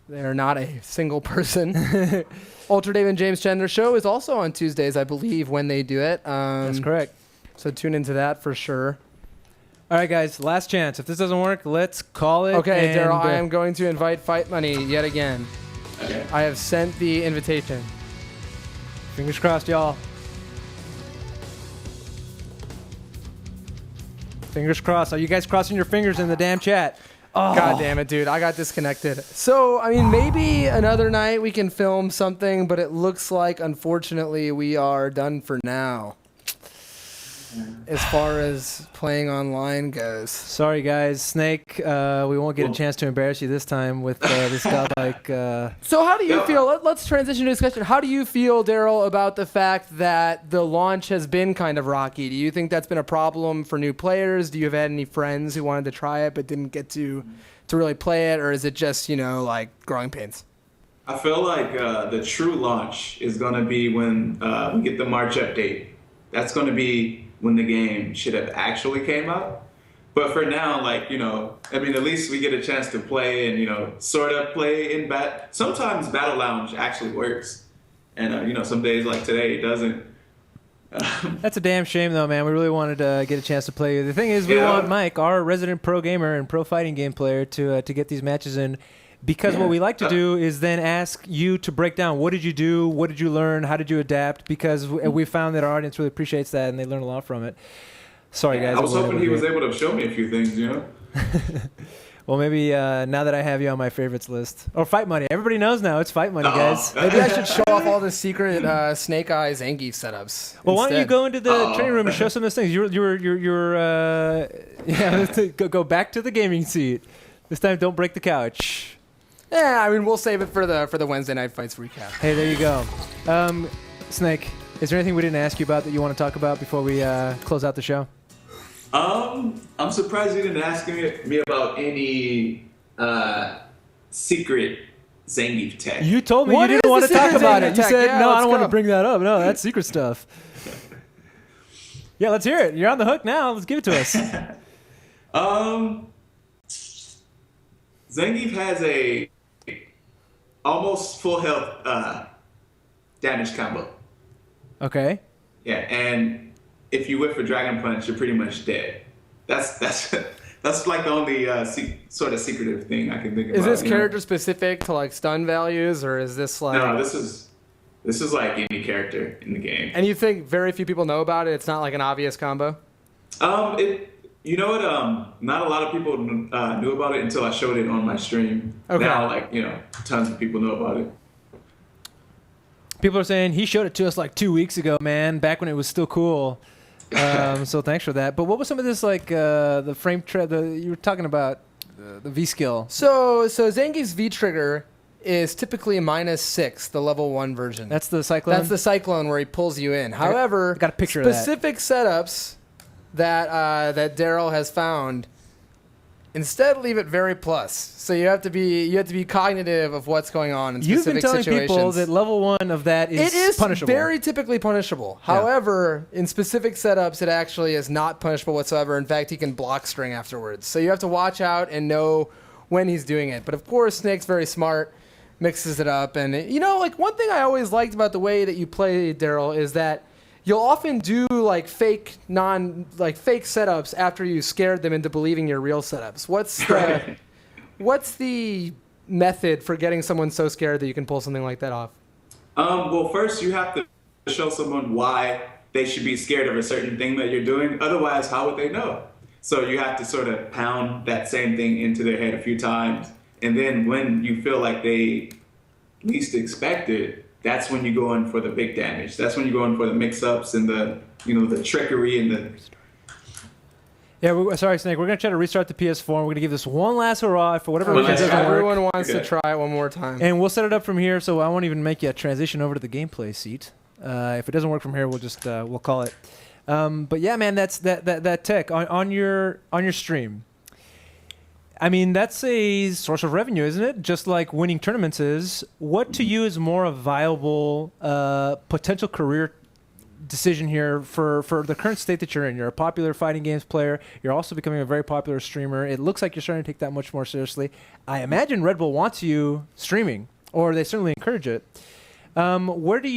They're not a single person. Ultra Dave and James Chen, their show is also on Tuesdays, I believe, when they do it. That's correct. So tune into that for sure. All right, guys, last chance. If this doesn't work, let's call it. Okay, Darryl, I am going to invite Fight Money yet again. Okay. I have sent the invitation. Fingers crossed, y'all. Fingers crossed. Are you guys crossing your fingers in the damn chat? Oh. God damn it, dude. I got disconnected. So, I mean, maybe another night we can film something, but it looks like, unfortunately, we are done for now. As far as playing online goes. Sorry, guys. Snake, we won't get a chance to embarrass you this time with this godlike... So how do you feel? Let's transition to discussion. How do you feel, Darryl, about the fact that the launch has been kind of rocky? Do you think that's been a problem for new players? Do you have had any friends who wanted to try it but didn't get to really play it? Or is it just, like growing pains? I feel like the true launch is going to be when we get the March update. That's going to be when the game should have actually came out. But for now, at least we get a chance to play and, sort of play in sometimes Battle Lounge actually works. And, some days like today it doesn't. That's a damn shame, though, man. We really wanted to get a chance to play. The thing is, we want Mike, our resident pro gamer and pro fighting game player, to get these matches in. Because what we like to do is then ask you to break down, what did you do, what did you learn, how did you adapt? Because we found that our audience really appreciates that and they learn a lot from it. Sorry, guys. I was hoping he was able to show me a few things, Well, maybe now that I have you on my favorites list. Or Fight Money. Everybody knows now it's Fight Money, guys. Maybe I should show off all the secret Snake Eyes Zangief setups. Well, why don't you go into the training room and show some of those things? Go back to the gaming seat. This time, don't break the couch. Yeah, I mean, we'll save it for the Wednesday Night Fights recap. Hey, there you go. Snake, is there anything we didn't ask you about that you want to talk about before we close out the show? I'm surprised you didn't ask me about any secret Zangief tech. You told me you didn't want to talk about it. You said, no, I don't want to bring that up. No, that's secret stuff. Yeah, let's hear it. You're on the hook now. Let's give it to us. Zangief has a almost full health damage combo. Okay. Yeah, and if you whiff a Dragon Punch, you're pretty much dead. That's like the only sort of secretive thing I can think about. Is this character specific to stun values, or is this like? No, this is like any character in the game. And you think very few people know about it? It's not like an obvious combo. You know what? Not a lot of people knew about it until I showed it on my stream. Okay. Now, tons of people know about it. People are saying he showed it to us 2 weeks ago, man, back when it was still cool. So thanks for that. But what was some of this the frame you were talking about the V skill? So Zangief's V trigger is typically -6, the level 1 version. That's the Cyclone? That's the Cyclone where he pulls you in. However, got a picture of that. Specific setups that Darryl has found instead leave it very plus. So you have to be cognitive of what's going on in specific situations. You've been telling people that level 1 of that is punishable. It is very typically punishable. Yeah. However, in specific setups, it actually is not punishable whatsoever. In fact, he can block string afterwards. So you have to watch out and know when he's doing it. But of course, Snake's very smart, mixes it up. And one thing I always liked about the way that you play, Darryl, is that you'll often do fake setups after you scared them into believing your real setups. What's the method for getting someone so scared that you can pull something like that off? Well, first you have to show someone why they should be scared of a certain thing that you're doing. Otherwise, how would they know? So you have to sort of pound that same thing into their head a few times. And then when you feel like they least expect it, that's when you go in for the big damage. That's when you go in for the mix-ups and the trickery and the. Yeah, sorry, Snake. We're going to try to restart the PS4, and we're going to give this one last hurrah for whatever reason doesn't work. Everyone wants to try it one more time. And we'll set it up from here, so I won't even make you a transition over to the gameplay seat. If it doesn't work from here, we'll just we'll call it. But yeah, man, that's that tech on your stream. I mean, that's a source of revenue, isn't it? Just like winning tournaments is. What to you is more a viable potential career decision here for the current state that you're in? You're a popular fighting games player. You're also becoming a very popular streamer. It looks like you're starting to take that much more seriously. I imagine Red Bull wants you streaming, or they certainly encourage it. Where do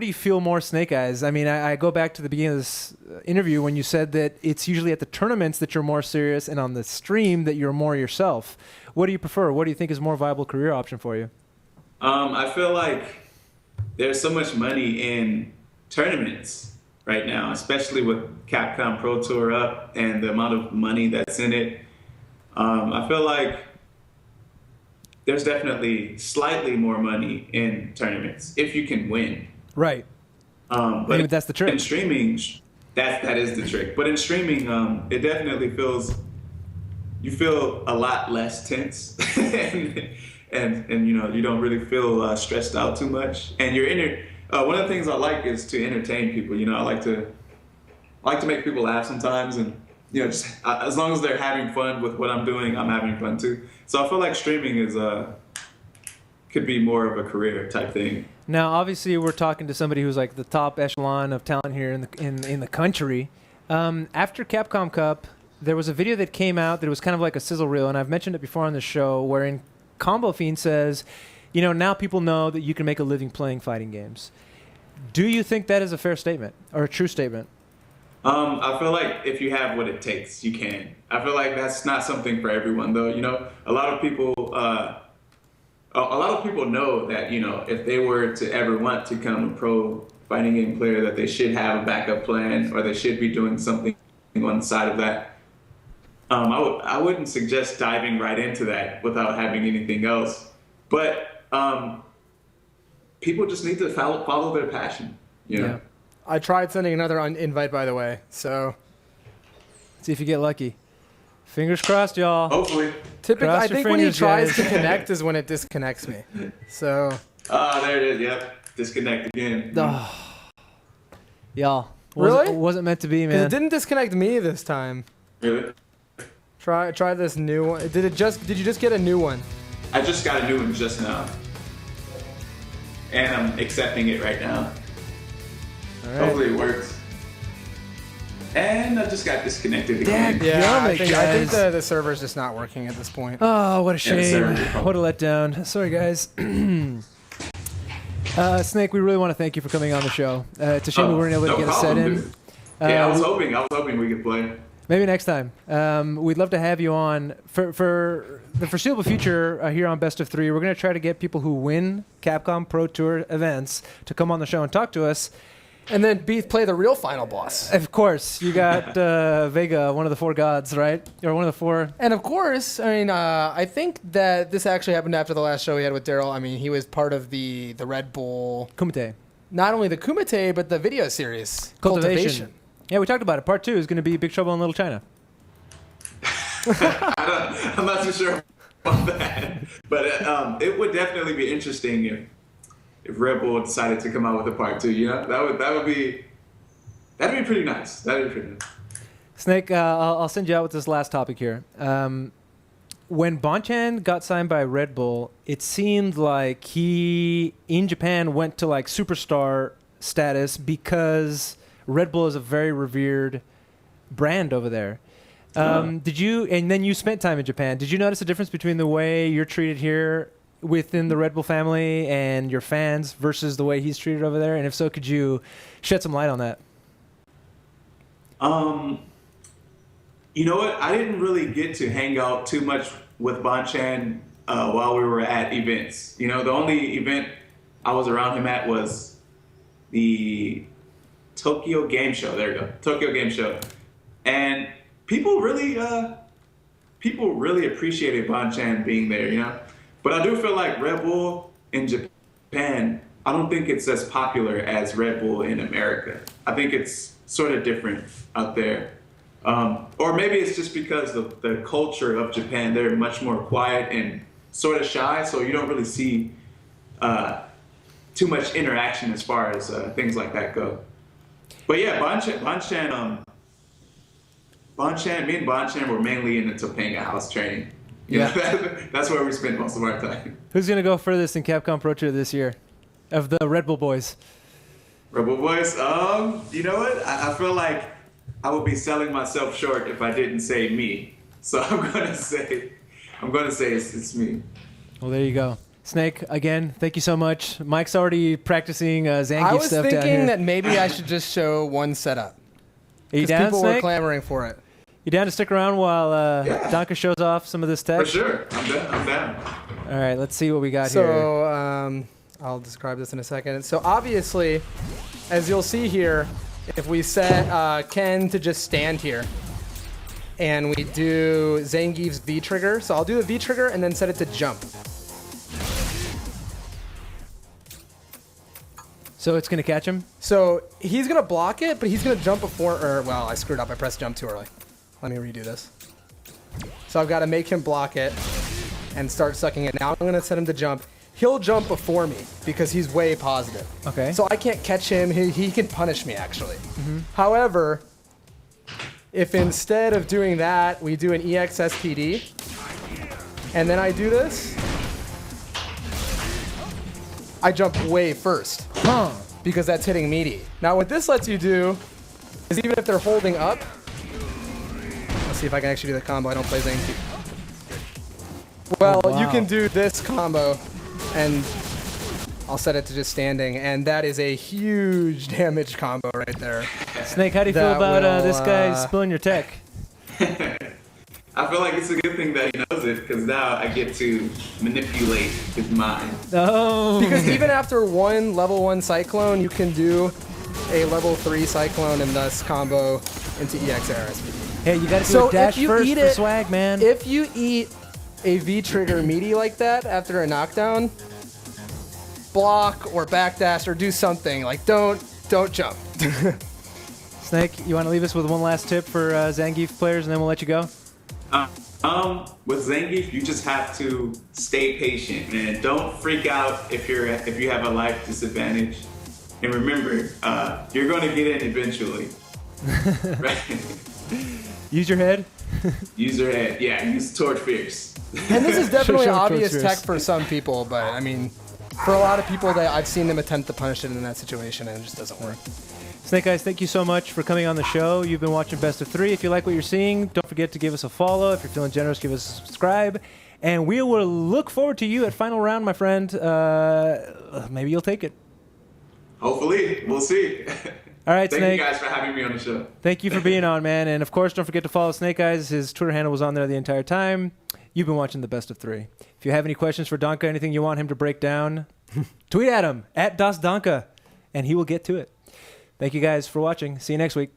you feel more Snake Eyes? I mean, I go back to the beginning of this interview when you said that it's usually at the tournaments that you're more serious and on the stream that you're more yourself. What do you prefer? What do you think is a more viable career option for you? I feel like there's so much money in tournaments right now, especially with Capcom Pro Tour up and the amount of money that's in it. I feel like there's definitely slightly more money in tournaments if you can win. Right. But that's the trick. In streaming, that is the trick. But in streaming, it definitely you feel a lot less tense. And you don't really feel stressed out too much, and one of the things I like is to entertain people. I like to make people laugh sometimes, and just as long as they're having fun with what I'm doing, I'm having fun too. So I feel like streaming could be more of a career type thing. Now, obviously, we're talking to somebody who's like the top echelon of talent here in the country. After Capcom Cup, there was a video that came out that was kind of like a sizzle reel, and I've mentioned it before on the show, wherein Combo Fiend says, now people know that you can make a living playing fighting games. Do you think that is a fair statement or a true statement? I feel like if you have what it takes, you can. I feel like that's not something for everyone, though. A lot of people know that if they were to ever want to become a pro fighting game player, that they should have a backup plan or they should be doing something on the side of that. I wouldn't suggest diving right into that without having anything else. But people just need to follow their passion. Yeah. I tried sending another invite, by the way. So see if you get lucky. Fingers crossed, y'all. Hopefully. Typically, I think when he tries to connect is when it disconnects me. So. There it is. Yep. Disconnect again. Y'all. Really? Wasn't meant to be, man. It didn't disconnect me this time. Really? Try this new one. Did you just get a new one? I just got a new one just now. And I'm accepting it right now. All right. Hopefully it works. And I just got disconnected again. Yeah, I think the server's just not working at this point. Oh, what a shame. What a letdown. Sorry, guys. Snake, we really want to thank you for coming on the show. It's a shame we weren't able to get a set in. I was hoping we could play. Maybe next time. We'd love to have you on. For the foreseeable future here on Best of 3, we're going to try to get people who win Capcom Pro Tour events to come on the show and talk to us. And then play the real final boss. Of course. You got Vega, one of the 4 gods, right? Or one of the 4. And of course, I mean, I think that this actually happened after the last show we had with Darryl. I mean, he was part of the Red Bull... Kumite. Not only the Kumite, but the video series. Cultivation. Yeah, we talked about it. Part 2 is going to be Big Trouble in Little China. I'm not too sure about that. But it would definitely be interesting if Red Bull decided to come out with a part 2. That'd be pretty nice. That'd be pretty nice. Snake, I'll send you out with this last topic here. When Bonchan got signed by Red Bull, it seemed like he, in Japan, went to like superstar status because Red Bull is a very revered brand over there. Did you? And then you spent time in Japan. Did you notice a difference between the way you're treated here within the Red Bull family and your fans versus the way he's treated over there? And if so, could you shed some light on that? You know what? I didn't really get to hang out too much with Bonchan while we were at events. The only event I was around him at was the Tokyo Game Show. There you go. Tokyo Game Show. And people really appreciated Bonchan being there, But I do feel like Red Bull in Japan Japan, I don't think it's as popular as Red Bull in America. I think it's sort of different out there. Or maybe it's just because of the culture of Japan. They're much more quiet and sort of shy, so you don't really see too much interaction as far as things like that go. But yeah, Banchan, me and Banchan were mainly in the Topanga house training. That's where we spent most of our time. Who's going to go furthest in Capcom Pro Tour this year of the Red Bull boys? Red Bull boys? You know what? I feel like I would be selling myself short if I didn't say me. So I'm gonna say it's me. Well, there you go. Snake, again, thank you so much. Mike's already practicing Zangief stuff down here. I was thinking that maybe I should just show one setup. Are you down, people Snake? were clamoring for it. You down to stick around while Donka shows off some of this tech? For sure. I'm down. All right, let's see what we got here. So, I'll describe this in a second. So obviously, as you'll see here, if we set Ken to just stand here, and we do Zangief's V-trigger. So I'll do the V-trigger and then set it to jump. So it's going to catch him? So he's going to block it, but he's going to jump before, well, I screwed up. I pressed jump too early. Let me redo this. So I've got to make him block it and start sucking it. Now I'm going to set him to jump. He'll jump before me because he's way positive. Okay. So I can't catch him. He can punish me, actually. However, if instead of doing that, we do an EX SPD, and then I do this, I jump way first. Because that's hitting meaty. Now what this lets you do is even if they're holding up, let's see if I can actually do the combo. I don't play Zangief. Well, you can do this combo, and I'll set it to just standing, and that is a huge damage combo right there. Snake, how do you feel about this guy spilling your tech? I feel like it's a good thing that he knows it, because now I get to manipulate his mind. Oh. Because even after one level 1 Cyclone, you can do a level 3 Cyclone and thus combo into EX RSP. Hey, you gotta do a dash first for swag, man. If you eat a V-trigger meaty like that after a knockdown, block or backdash or do something. Like, don't jump. Snake, you want to leave us with one last tip for Zangief players, and then we'll let you go? With Zangief, you just have to stay patient, man. Don't freak out if you have a life disadvantage, and remember, you're going to get in eventually. Right? Use your head. Use your head. Yeah, use Torch Fierce. And this is definitely obvious tech for some people, but I mean, for a lot of people, I've seen them attempt to punish it in that situation, and it just doesn't work. Snake Eyes, thank you so much for coming on the show. You've been watching Best of 3. If you like what you're seeing, don't forget to give us a follow. If you're feeling generous, give us a subscribe. And we will look forward to you at Final Round, my friend. Maybe you'll take it. Hopefully. We'll see. All right, Thank Snake. you guys for having me on the show. Thank you for being on, man. And, of course, don't forget to follow Snake Eyes. His Twitter handle was on there the entire time. You've been watching the Best of 3. If you have any questions for Donka, anything you want him to break down, tweet at him, at DasDonka, and he will get to it. Thank you guys for watching. See you next week.